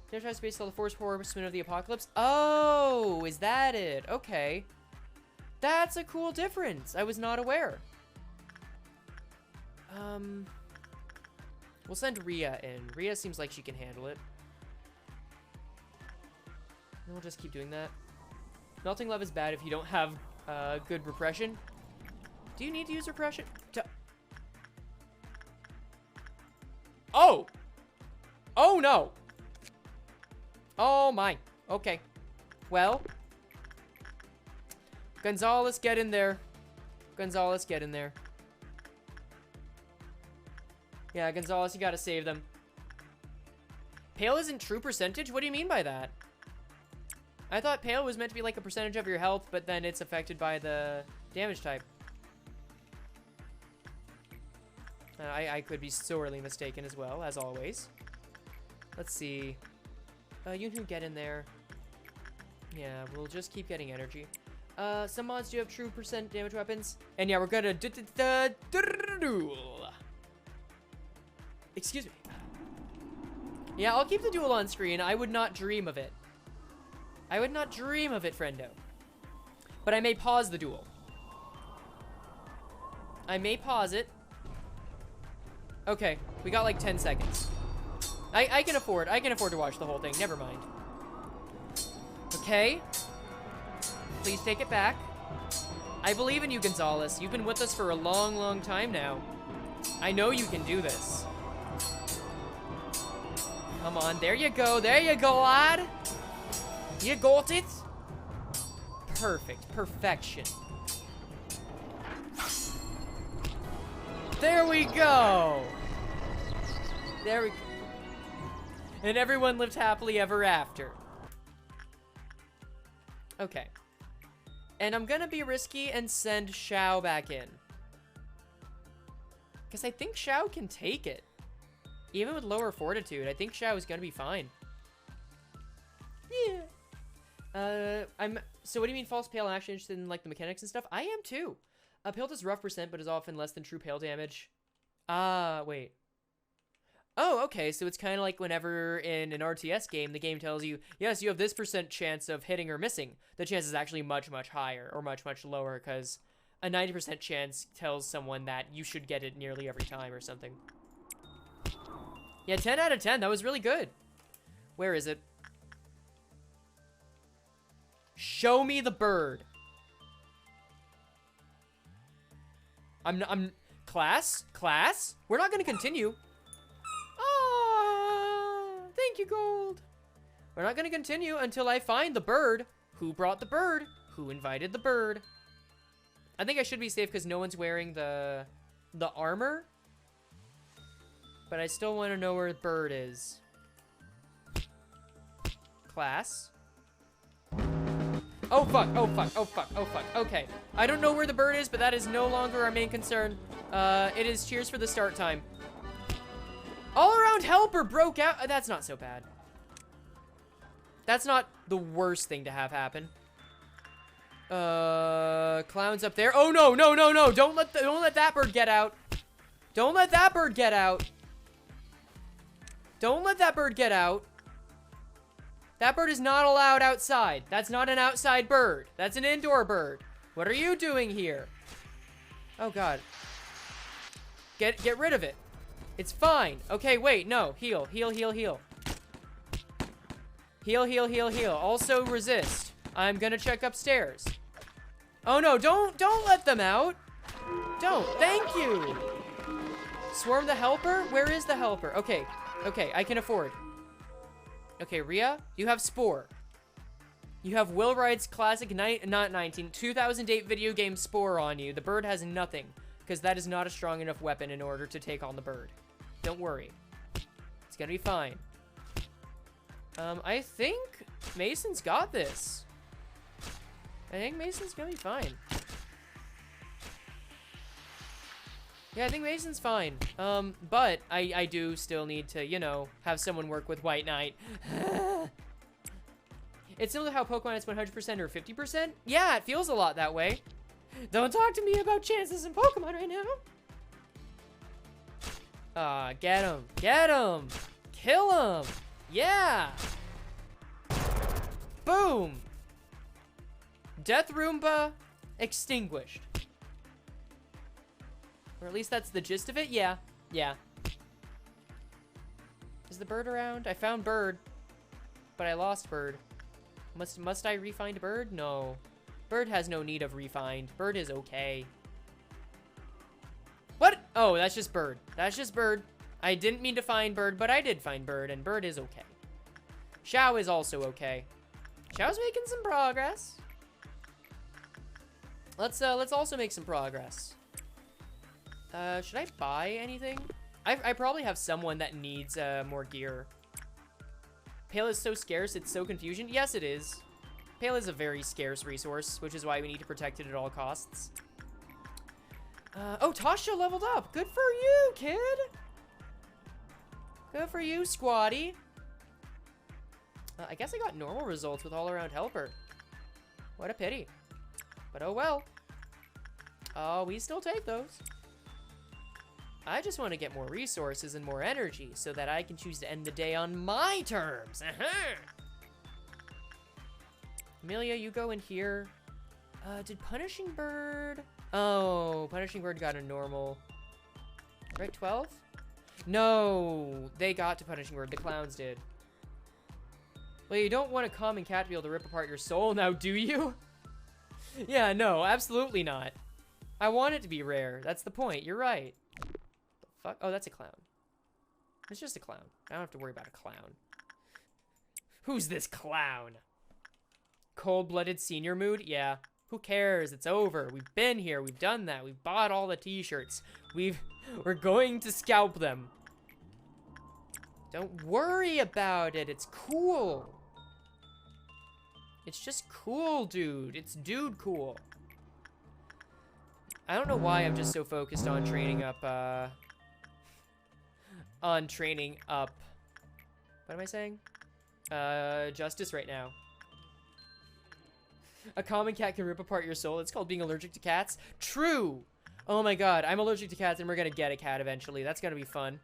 There's space all the Force Horsemen of the Apocalypse. Oh, is that it? Okay. That's a cool difference. I was not aware. We'll send Rhea in. Rhea seems like she can handle it. And we'll just keep doing that. Melting Love is bad if you don't have good repression. Do you need to use repression? Oh! Oh, no! Oh, my. Okay. Well. Gonzalez, get in there. Gonzalez, get in there. Yeah, Gonzalez, you gotta save them. Pale isn't true percentage? What do you mean by that? I thought Pale was meant to be like a percentage of your health, but then it's affected by the damage type. I could be sorely mistaken as well, as always. Let's see. You can get in there. Yeah, we'll just keep getting energy. Some mods do have true percent damage weapons. And yeah, we're gonna duel. Excuse me. Yeah, I'll keep the duel on screen. I would not dream of it. I would not dream of it, friendo. But I may pause the duel. I may pause it. Okay, we got like 10 seconds. I can afford to watch the whole thing. Never mind. Okay. Please take it back. I believe in you, Gonzalez. You've been with us for a long, long time now. I know you can do this. Come on, there you go. There you go, lad. You got it. Perfect. Perfection. There we go. There we go. And everyone lived happily ever after. Okay. And I'm gonna be risky and send Xiao back in. Because I think Xiao can take it. Even with lower fortitude, I think Xiao is gonna be fine. Yeah. So what do you mean false pale? I'm actually interested in, like, the mechanics and stuff? I am too. Pale does rough percent, but is often less than true pale damage. Wait. Oh, okay, so it's kind of like whenever in an RTS game, the game tells you, yes, you have this % chance of hitting or missing. The chance is actually much, much higher, or much, much lower, because a 90% chance tells someone that you should get it nearly every time or something. Yeah, 10 out of 10, that was really good. Where is it? Show me the bird. Class? We're not gonna continue. Thank you, Gold. We're not gonna continue until I find the bird. Who brought the bird? Who invited the bird? I think I should be safe because no one's wearing the armor. But I still want to know where the bird is. Class. Oh fuck, oh fuck, oh fuck, oh fuck. Okay. I don't know where the bird is, but that is no longer our main concern. It is cheers for the start time. All-around helper broke out. That's not so bad. That's not the worst thing to have happen. Clown's up there. Oh no, no, no, no! Don't let that bird get out. Don't let that bird get out. Don't let that bird get out. That bird is not allowed outside. That's not an outside bird. That's an indoor bird. What are you doing here? Oh god. Get rid of it. It's fine. Okay, wait, no. Heal, heal, heal, heal. Heal, heal, heal, heal. Also resist. I'm gonna check upstairs. Oh no, don't let them out. Don't. Thank you. Swarm the helper? Where is the helper? Okay, okay, I can afford. Okay, Rhea, you have Spore. You have Will Wright's classic 2008 video game Spore on you. The bird has nothing, because that is not a strong enough weapon in order to take on the bird. Don't worry. It's gonna be fine. I think Mason's got this. I think Mason's gonna be fine. Yeah, I think Mason's fine. But I do still need to, you know, have someone work with White Knight. It's similar to how Pokemon is 100% or 50%. Yeah, it feels a lot that way. Don't talk to me about chances in Pokemon right now. Get him. Get him. Kill him. Yeah. Boom. Death Roomba extinguished. Or at least that's the gist of it. Yeah. Yeah. Is the bird around? I found bird, but I lost bird. Must I refind bird? No. Bird has no need of refind. Bird is okay. What? Oh, that's just bird. That's just bird. I didn't mean to find bird, but I did find bird, and bird is okay. Xiao is also okay. Xiao's making some progress. Let's also make some progress. Should I buy anything? I probably have someone that needs more gear. Pale is so scarce, it's so confusion. Yes, it is. Pale is a very scarce resource, which is why we need to protect it at all costs. Oh, Tasha leveled up. Good for you, kid. Good for you, squatty. I guess I got normal results with all-around helper. What a pity. But oh well. Oh, we still take those. I just want to get more resources and more energy so that I can choose to end the day on my terms. Amelia, you go in here. Did Punishing Bird? Oh, Punishing Bird got a normal. Right, 12? No, they got to Punishing Bird. The clowns did. Well, you don't want a common cat to be able to rip apart your soul now, do you? Yeah, no, absolutely not. I want it to be rare. That's the point. You're right. Fuck? Oh, that's a clown. It's just a clown. I don't have to worry about a clown. Who's this clown? Cold-blooded senior mood? Yeah. Who cares? It's over. We've been here. We've done that. We've bought all the t-shirts. We're going to scalp them. Don't worry about it. It's cool. It's just cool, dude. It's dude cool. I don't know why I'm just so focused on training up, what am I saying? Justice right now. A common cat can rip apart your soul. It's called being allergic to cats. True! Oh my god, I'm allergic to cats and we're gonna get a cat eventually. That's gonna be fun.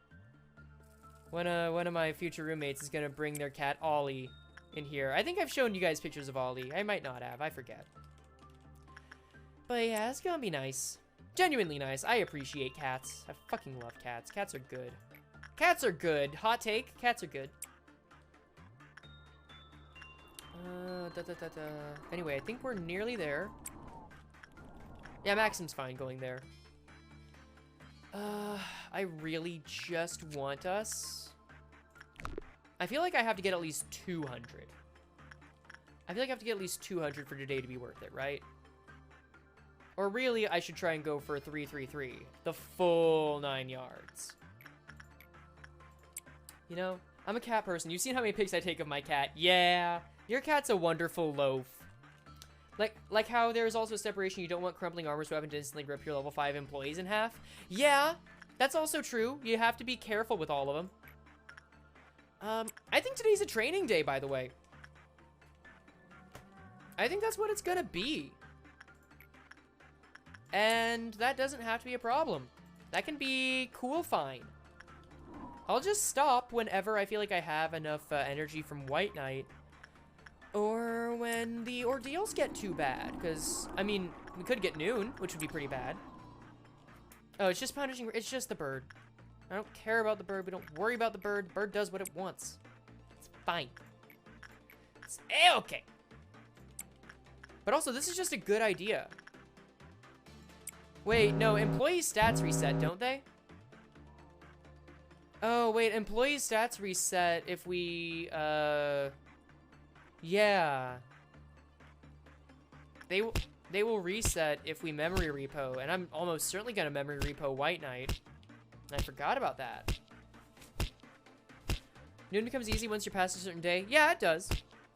One of my future roommates is gonna bring their cat, Ollie, in here. I think I've shown you guys pictures of Ollie. I might not have, I forget. But yeah, it's gonna be nice. Genuinely nice. I appreciate cats. I fucking love cats. Cats are good. Cats are good. Hot take, cats are good. Anyway, I think we're nearly there. Yeah, Maxim's fine going there. I really just want us... I feel like I have to get at least 200. I feel like I have to get at least 200 for today to be worth it, right? Or really, I should try and go for 333. The full 9 yards. You know, I'm a cat person. You've seen how many pics I take of my cat. Yeah, your cat's a wonderful loaf. Like how there's also separation. You don't want crumpling armors weapon to instantly rip your level 5 employees in half. Yeah, that's also true. You have to be careful with all of them. I think today's a training day, by the way. I think that's what it's gonna be. And that doesn't have to be a problem. That can be cool fine. I'll just stop whenever I feel like I have enough energy from White Knight. Or when the ordeals get too bad. Because, I mean, we could get noon, which would be pretty bad. Oh, it's just punishing. It's just the bird. I don't care about the bird. We don't worry about the bird. The bird does what it wants. It's fine. It's okay. But also, this is just a good idea. Wait, no, employee stats reset, don't they? Oh, wait, employee stats reset if we, yeah. They will reset if we memory repo, and I'm almost certainly gonna memory repo White Knight. I forgot about that. Noon becomes easy once you're past a certain day. Yeah, it does.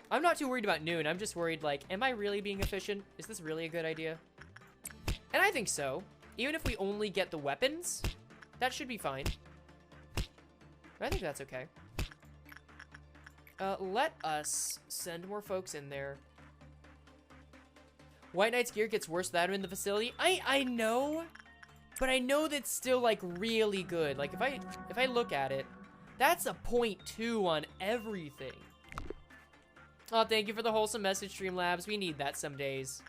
I'm not too worried about noon. I'm just worried, like, am I really being efficient? Is this really a good idea? And I think so. Even if we only get the weapons, that should be fine. I think that's okay. Let us send more folks in there. White Knight's gear gets worse without him in the facility. I know, but I know that's still, like, really good. Like, if I look at it, that's a 0.2 on everything. Oh, thank you for the wholesome message, Streamlabs. We need that some days.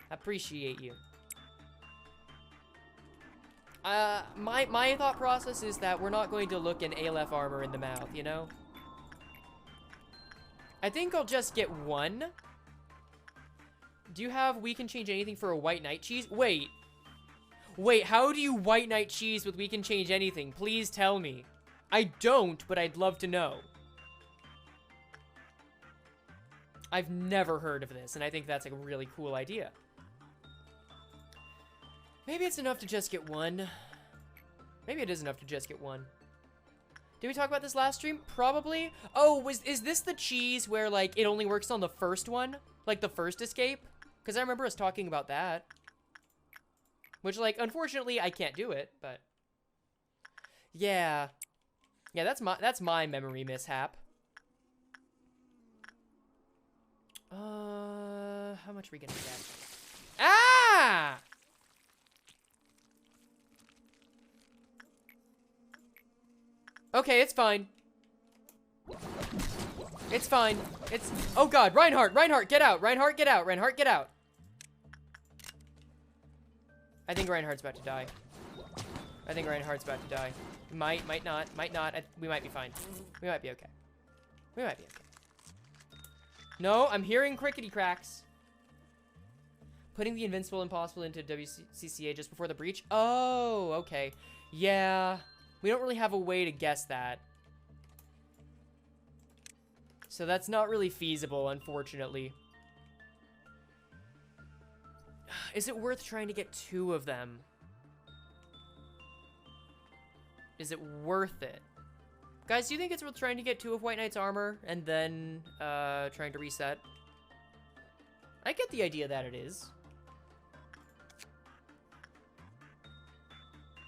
Appreciate you. My thought process is that we're not going to look an ALF armor in the mouth, you know? I think I'll just get one. Do you have we can change anything for a White Knight cheese? Wait. Wait, how do you White Knight cheese with we can change anything? Please tell me. I don't, but I'd love to know. I've never heard of this, and I think that's a really cool idea. Maybe it's enough to just get one. Maybe it is enough to just get one. Did we talk about this last stream? Probably. Oh, is this the cheese where, like, it only works on the first one? Like, the first escape? Because I remember us talking about that. Which, like, unfortunately, I can't do it, but... Yeah. Yeah, that's my memory mishap. How much are we gonna get? Ah! Okay, it's fine. It's fine. It's... Oh god, Reinhardt, get out! Reinhardt, get out! Reinhardt, get out! I think Reinhardt's about to die. I think Reinhardt's about to die. Might not. We might be fine. We might be okay. We might be okay. No, I'm hearing crickety cracks. Putting the invincible impossible into WCCA just before the breach? Oh, okay. Yeah. We don't really have a way to guess that. So that's not really feasible, unfortunately. Is it worth trying to get 2 of them? Is it worth it? Guys, do you think it's worth trying to get 2 of White Knight's armor and then trying to reset? I get the idea that it is.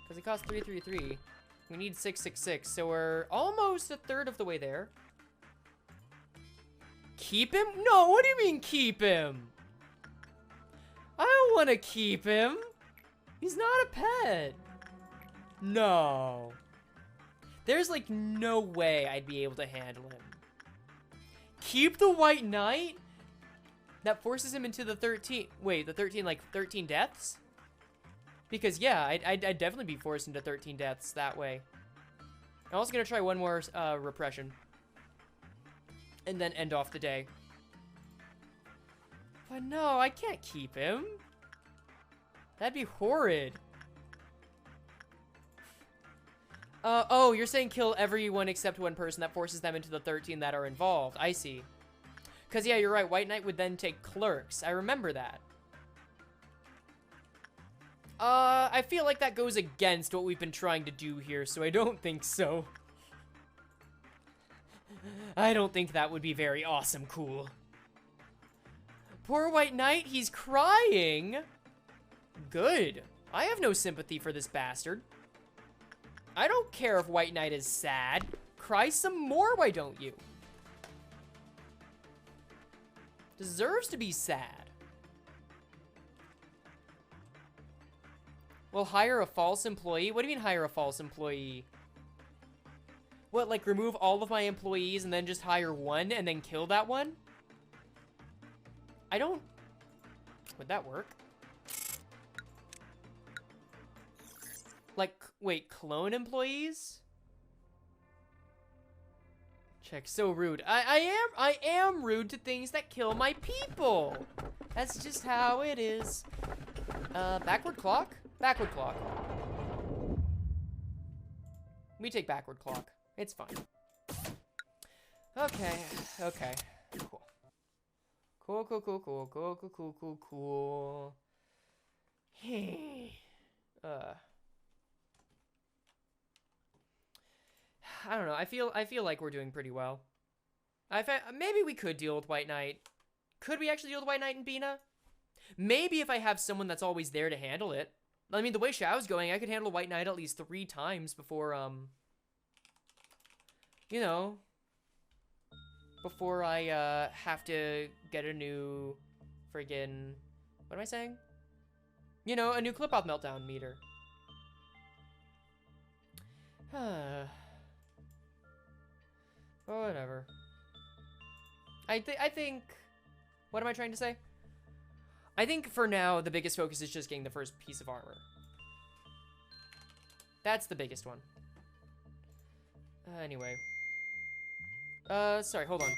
Because it costs 333. We need 666, so we're almost a third of the way there. Keep him? No, what do you mean keep him? I don't want to keep him. He's not a pet. No. There's like no way I'd be able to handle him. Keep the White Knight? That forces him into the 13. Wait, the 13, like 13 deaths? Because yeah, I'd definitely be forced into 13 deaths that way. I'm also gonna try one more repression. And then end off the day. But no, I can't keep him. That'd be horrid. Oh, you're saying kill everyone except one person. That forces them into the 13 that are involved. I see. Because, yeah, you're right. White Knight would then take clerks. I remember that. I feel like that goes against what we've been trying to do here, so I don't think so. I don't think that would be very awesome cool. Poor White Knight, he's crying. Good. I have no sympathy for this bastard. I don't care if White Knight is sad. Cry some more, why don't you? Deserves to be sad. Well, hire a false employee? What do you mean hire a false employee? What, like remove all of my employees and then just hire one and then kill that one? I don't... Would that work? Like, wait, clone employees? Check, so rude. I am rude to things that kill my people. That's just how it is. Backward clock? Backward clock. We take backward clock. It's fine. Okay, okay. Cool. Cool, cool, cool, cool, cool, cool, cool, cool, cool. Hey. I don't know. I feel like we're doing pretty well. Maybe we could deal with White Knight. Could we actually deal with White Knight and Bina? Maybe if I have someone that's always there to handle it. I mean, the way Xiao's going, I could handle White Knight at least 3 times before, you know, before I, have to get a new friggin', what am I saying? You know, a new clip-off meltdown meter. Whatever. I think, what am I trying to say? I think for now, the biggest focus is just getting the first piece of armor. That's the biggest one. Anyway. Sorry, hold on.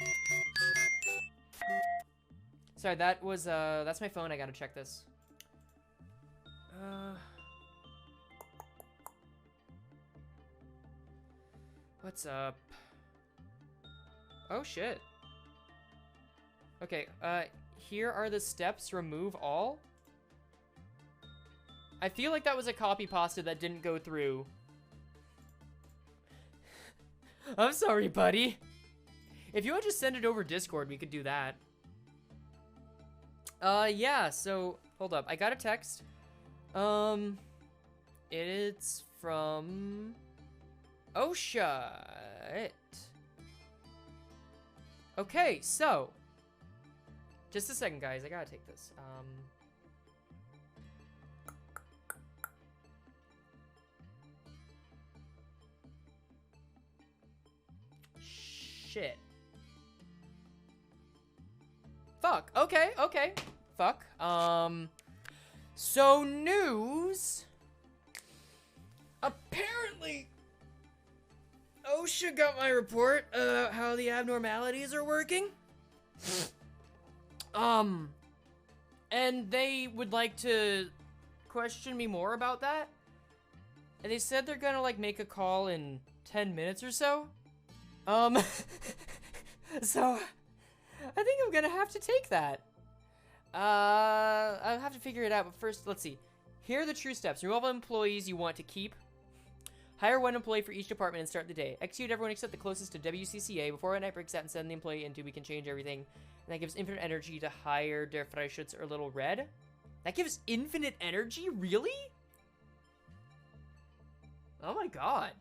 Sorry, that was, that's my phone. I gotta check this. What's up? Oh, shit. Okay, here are the steps. Remove all. I feel like that was a copy pasta that didn't go through. I'm sorry, buddy. If you want to just send it over Discord, we could do that. Yeah, so, hold up. I got a text. It's from OSHA. Okay, so, just a second, guys. I gotta take this. Shit. Fuck. Okay, okay. Fuck. So news. Apparently, OSHA got my report about how the abnormalities are working. And they would like to question me more about that. And they said they're gonna, like, make a call in 10 minutes or so. So, I think I'm gonna have to take that. I'll have to figure it out, but first, let's see. Here are the true steps. Remove all employees you want to keep. Hire one employee for each department and start the day. Execute everyone except the closest to WCCA before a night breaks out and send the employee into. We can change everything. And that gives infinite energy to hire der Freischutz or Little Red. That gives infinite energy? Really? Oh my god.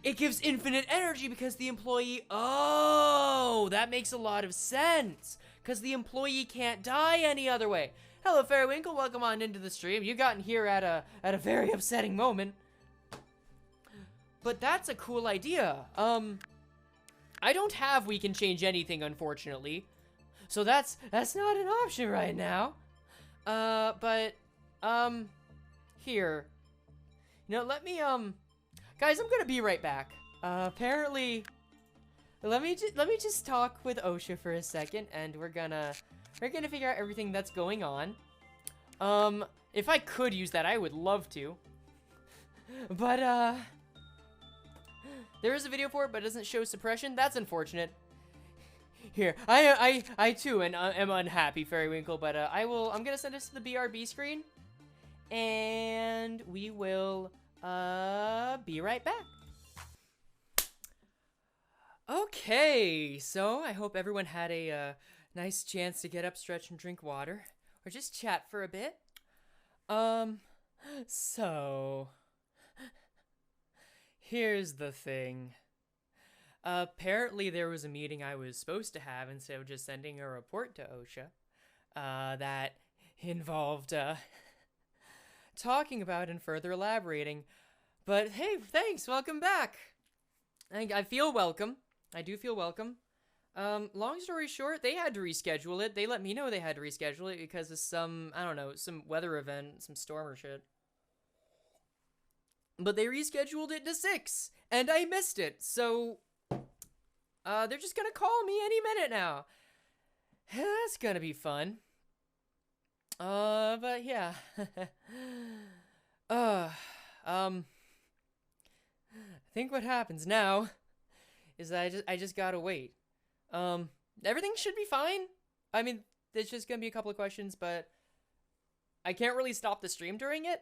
It gives infinite energy because the employee... Oh, that makes a lot of sense. Because the employee can't die any other way. Hello, Fairywinkle. Welcome on into the stream. You got in here at a very upsetting moment. But that's a cool idea. I don't have we can change anything, unfortunately. So that's not an option right now. Here. You know, let me, guys, I'm gonna be right back. Apparently, let me just talk with OSHA for a second, and we're gonna figure out everything that's going on. If I could use that, I would love to. But, there is a video for it, but it doesn't show suppression. That's unfortunate. Here, I too am unhappy, Fairywinkle, but, I'm gonna send this to the BRB screen, and we will, be right back. Okay, so I hope everyone had a, nice chance to get up, stretch, and drink water, or just chat for a bit. So, here's the thing. Apparently there was a meeting I was supposed to have instead of just sending a report to OSHA, that involved, talking about and further elaborating. But hey, thanks, welcome back. I feel welcome. I do feel welcome. Long story short, they had to reschedule it. They let me know they had to reschedule it because of some, I don't know, some weather event, some storm or shit. But they rescheduled it to 6, and I missed it, so, they're just gonna call me any minute now. That's gonna be fun. But yeah. I think what happens now is that I just gotta wait. Everything should be fine. I mean, there's just gonna be a couple of questions, but I can't really stop the stream during it.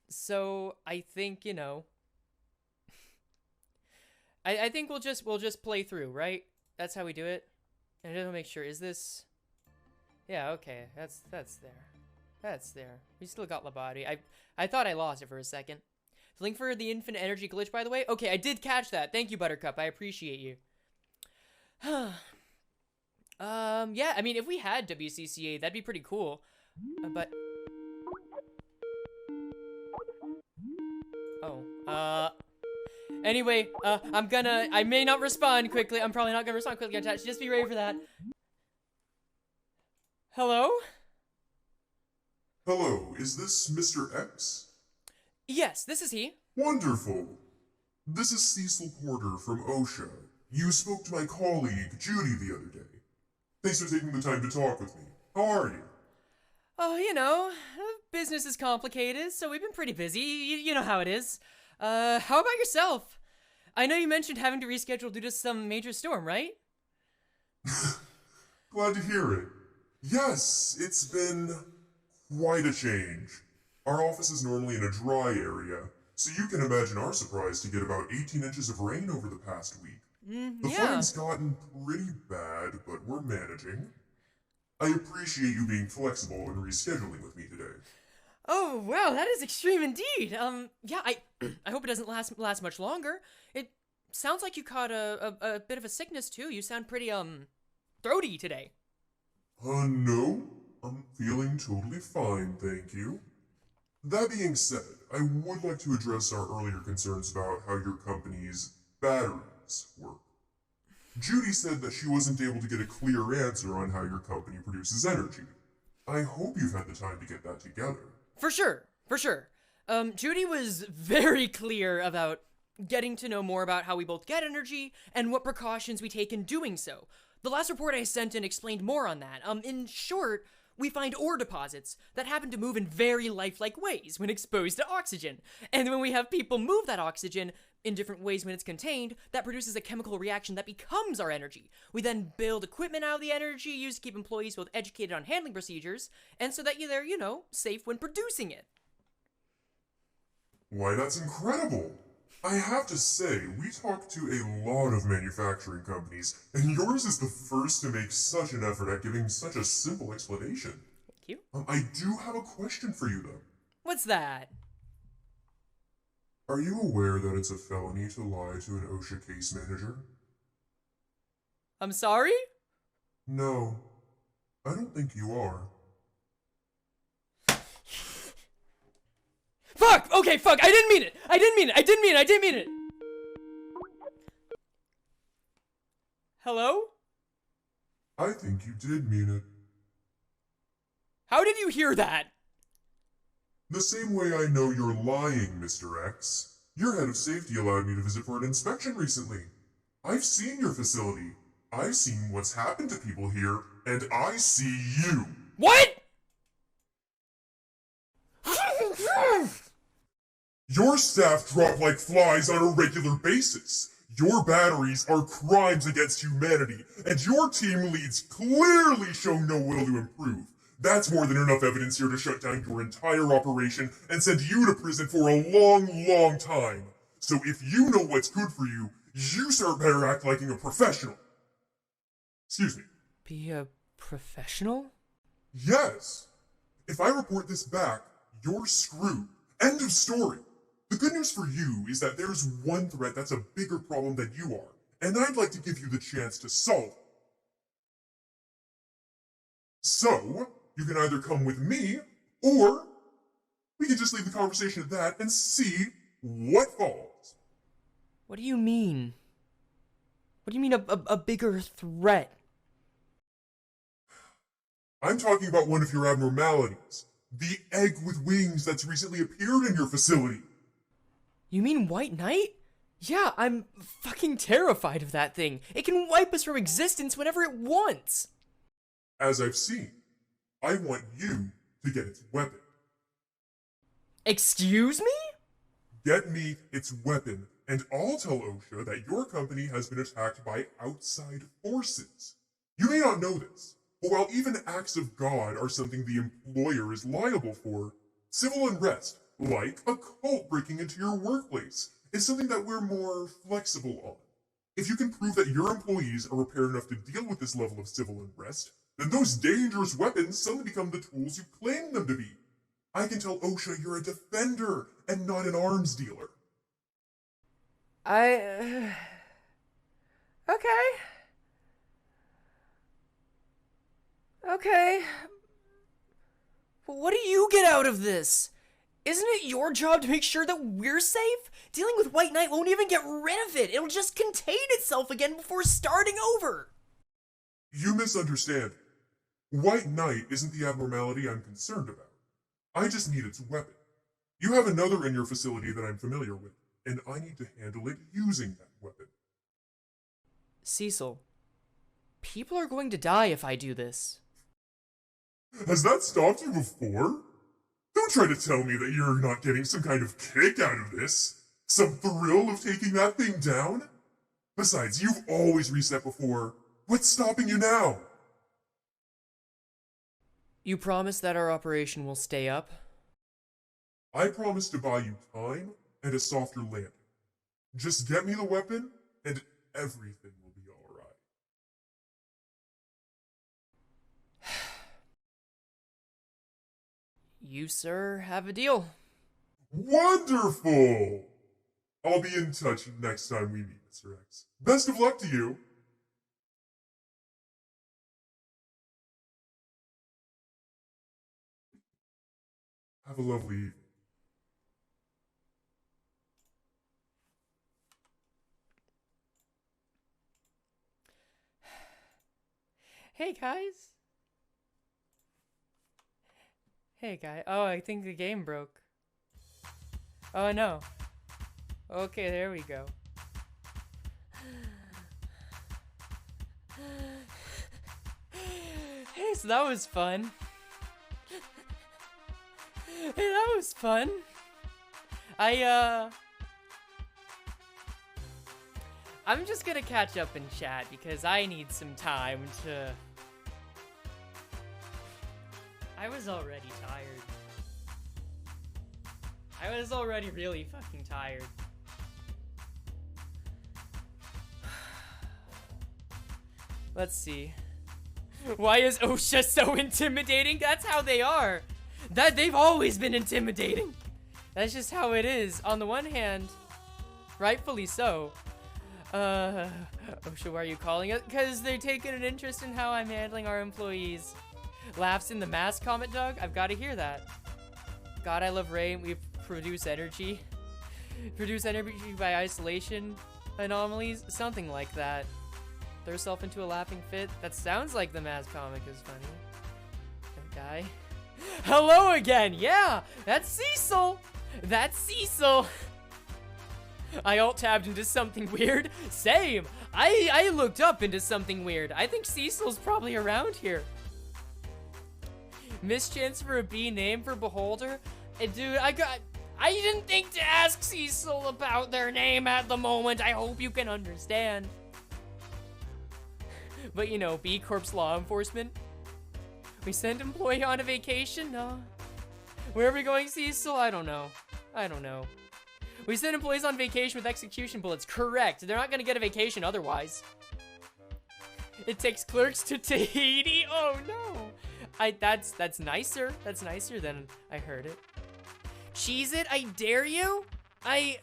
So I think, you know, I think we'll just play through, right? That's how we do it. And I just want to make sure, is this... Yeah, okay, that's there. That's there. We still got Labadi. I thought I lost it for a second. Link for the infinite energy glitch, by the way? Okay, I did catch that. Thank you, Buttercup. I appreciate you. Yeah, I mean, if we had WCCA, that'd be pretty cool. But... Oh, anyway, I may not respond quickly. I'm probably not gonna respond quickly on chat. Just be ready for that. Hello? Hello, is this Mr. X? Yes, this is he. Wonderful. This is Cecil Porter from OSHA. You spoke to my colleague, Judy, the other day. Thanks for taking the time to talk with me. How are you? Oh, you know, business is complicated, so we've been pretty busy. You know how it is. How about yourself? I know you mentioned having to reschedule due to some major storm, right? Glad to hear it. Yes, it's been quite a change. Our office is normally in a dry area, so you can imagine our surprise to get about 18 inches of rain over the past week. The flooding's gotten pretty bad, but we're managing. I appreciate you being flexible and rescheduling with me today. Oh, wow, that is extreme indeed. Yeah, I hope it doesn't last much longer. It sounds like you caught a bit of a sickness, too. You sound pretty, throaty today. No. I'm feeling totally fine, thank you. That being said, I would like to address our earlier concerns about how your company's batteries work. Judy said that she wasn't able to get a clear answer on how your company produces energy. I hope you've had the time to get that together. For sure. Judy was very clear about getting to know more about how we both get energy and what precautions we take in doing so. The last report I sent in explained more on that. In short, we find ore deposits that happen to move in very lifelike ways when exposed to oxygen. And when we have people move that oxygen in different ways when it's contained, that produces a chemical reaction that becomes our energy. We then build equipment out of the energy used to keep employees both educated on handling procedures, and so that they're, you know, safe when producing it. Why, that's incredible! I have to say, we talk to a lot of manufacturing companies, and yours is the first to make such an effort at giving such a simple explanation. Thank you. I do have a question for you, though. What's that? Are you aware that it's a felony to lie to an OSHA case manager? I'm sorry? No, I don't think you are. Fuck! Okay, fuck! I didn't mean it! I didn't mean it! I didn't mean it! I didn't mean it! Hello? I think you did mean it. How did you hear that? The same way I know you're lying, Mr. X. Your head of safety allowed me to visit for an inspection recently. I've seen your facility. I've seen what's happened to people here, and I see you. What? Your staff drop like flies on a regular basis. Your batteries are crimes against humanity, and your team leads clearly show no will to improve. That's more than enough evidence here to shut down your entire operation and send you to prison for a long, long time. So if you know what's good for you, you start better act like a professional. Excuse me. Be a professional? Yes. If I report this back, you're screwed. End of story. The good news for you is that there's one threat that's a bigger problem than you are, and I'd like to give you the chance to solve it. So, you can either come with me, or we can just leave the conversation at that and see what falls. What do you mean? What do you mean a bigger threat? I'm talking about one of your abnormalities. The egg with wings that's recently appeared in your facility. You mean White Knight? Yeah, I'm fucking terrified of that thing. It can wipe us from existence whenever it wants. As I've seen, I want you to get its weapon. Excuse me? Get me its weapon, and I'll tell OSHA that your company has been attacked by outside forces. You may not know this, but while even acts of God are something the employer is liable for, civil unrest, like a cult breaking into your workplace, is something that we're more flexible on. If you can prove that your employees are prepared enough to deal with this level of civil unrest, then those dangerous weapons suddenly become the tools you claim them to be. I can tell OSHA you're a defender and not an arms dealer. Okay. Okay. But what do you get out of this? Isn't it your job to make sure that we're safe? Dealing with White Knight won't even get rid of it. It'll just contain itself again before starting over. You misunderstand. White Knight isn't the abnormality I'm concerned about. I just need its weapon. You have another in your facility that I'm familiar with, and I need to handle it using that weapon. Cecil, people are going to die if I do this. Has that stopped you before? Don't try to tell me that you're not getting some kind of kick out of this. Some thrill of taking that thing down? Besides, you've always reset before. What's stopping you now? You promise that our operation will stay up? I promise to buy you time and a softer landing. Just get me the weapon, and everything will be alright. You, sir, have a deal. Wonderful! I'll be in touch next time we meet, Mr. X. Best of luck to you! Have a lovely evening. Hey, guys. Hey, guy. Oh, I think the game broke. Oh, no. Okay, there we go. Hey, so that was fun. Hey, that was fun. I'm just gonna catch up in chat because I need some time to... I was already tired. I was already really fucking tired. Let's see. Why is OSHA so intimidating? That's how they are. They've always been intimidating. That's just how it is. On the one hand, rightfully so. OSHA, why are you calling it? Because they're taking an interest in how I'm handling our employees. Laughs in the mask comment, Doug. I've got to hear that. God, I love rain. We produce energy. Produce energy by isolation anomalies. Something like that. Throw yourself into a laughing fit. That sounds like the mask comic is funny. Don't die. Hello again. Yeah, that's Cecil. That's Cecil. I alt-tabbed into something weird. Same. I looked up into something weird. I think Cecil's probably around here. Mischance for a B name for Beholder? Dude, I didn't think to ask Cecil about their name at the moment. I hope you can understand. But you know, B Corp's law enforcement. We send employee on a vacation? No. Where are we going, Cecil? I don't know. I don't know. We send employees on vacation with execution bullets. Correct. They're not gonna get a vacation otherwise. It takes clerks to Tahiti. Oh no. That's nicer. That's nicer than I heard it. Cheese it, I dare you? I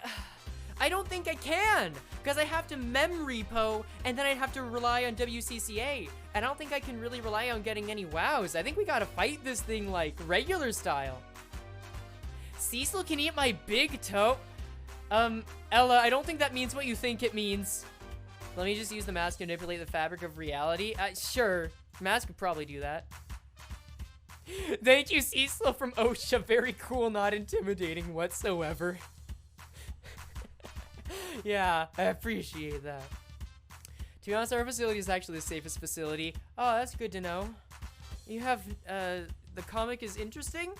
don't think I can, because I have to mem repo, and then I'd have to rely on WCCA, and I don't think I can really rely on getting any wows. I think we gotta fight this thing like regular style. Cecil can eat my big toe. Ella, I don't think that means what you think it means. Let me just use the mask to manipulate the fabric of reality. Sure, mask could probably do that. Thank you, Cecil from OSHA. Very cool, not intimidating whatsoever. Yeah, I appreciate that. To be honest, our facility is actually the safest facility. Oh, that's good to know. You have, the comic is interesting?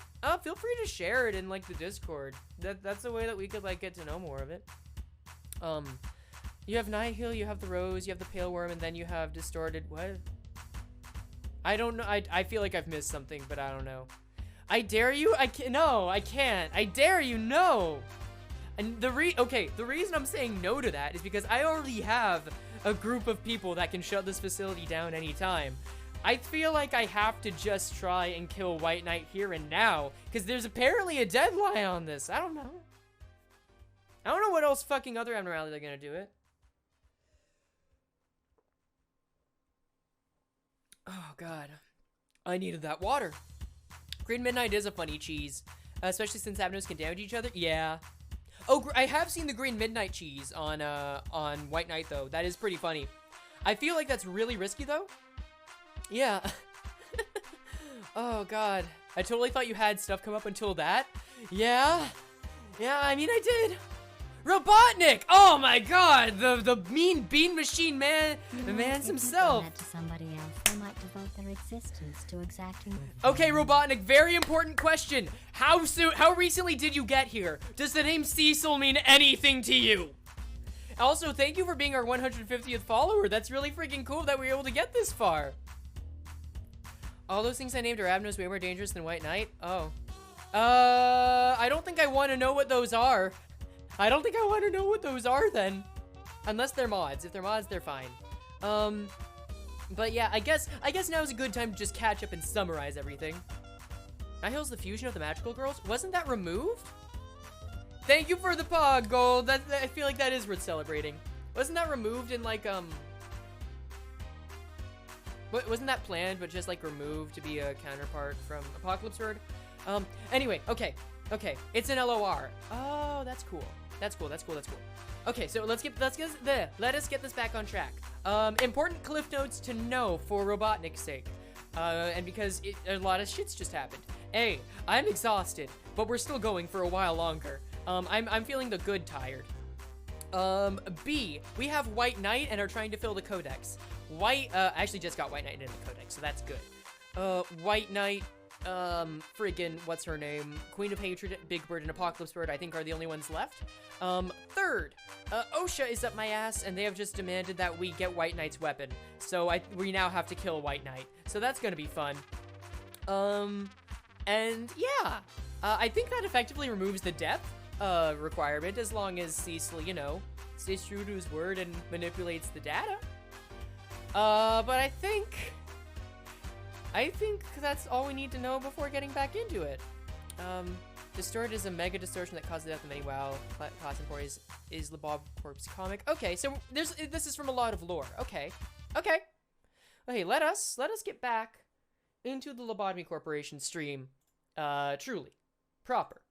Feel free to share it in, like, the Discord. That's a way that we could, like, get to know more of it. You have Nihil, you have the Rose, you have the Pale Worm, and then you have Distorted, what? I don't know, I feel like I've missed something, but I don't know. I dare you? No, I can't. I dare you, no! And the reason I'm saying no to that is because I already have a group of people that can shut this facility down anytime. I feel like I have to just try and kill White Knight here and now, because there's apparently a deadline on this. I don't know. I don't know what else fucking other abnormality they're gonna do it. Oh god. I needed that water. Green Midnight is a funny cheese, especially since abnos can damage each other. Yeah. Oh, I have seen the Green Midnight cheese on White Knight, though. That is pretty funny. I feel like that's really risky, though. Yeah. Oh, God. I totally thought you had stuff come up until that. Yeah. Yeah, I mean, I did. Robotnik! Oh, my God! The mean bean machine man, the man's himself. That to somebody else, they might devote their existence to exacting. Okay, Robotnik, very important question. How recently did you get here? Does the name Cecil mean anything to you? Also, thank you for being our 150th follower. That's really freaking cool that we were able to get this far. All those things I named are abnos way more dangerous than White Knight? Oh. I don't think I want to know what those are. I don't think I want to know what those are then. Unless they're mods. If they're mods, they're fine. But yeah, I guess now is a good time to just catch up and summarize everything. Nihil's the fusion of the magical girls? Wasn't that removed? Thank you for the pog, Gold. I feel like that is worth celebrating. Wasn't that removed in like, wasn't that planned, but just like removed to be a counterpart from Apocalypse Word? Anyway, okay. It's an LOR. Oh, that's cool. That's cool. Okay, so let us get this back on track. Important cliff notes to know for Robotnik's sake. And because a lot of shit's just happened. A, I'm exhausted, but we're still going for a while longer. I'm feeling the good tired. B, we have White Knight and are trying to fill the codex. Actually just got White Knight in the codex, so that's good. White Knight, friggin', what's her name? Queen of Hatred, Big Bird, and Apocalypse Bird, I think are the only ones left. Third, OSHA is up my ass, and they have just demanded that we get White Knight's weapon. So we now have to kill White Knight. So that's gonna be fun. And yeah, I think that effectively removes the depth requirement as long as Cecil, you know, stays true to his word and manipulates the data. But I think that's all we need to know before getting back into it. Distort is a mega distortion that causes the death of many. Wow, class importance is Labob Corp's comic. Okay, so this is from a lot of lore. Okay. Okay, let us get back into the Lobotomy Corporation stream, truly, proper.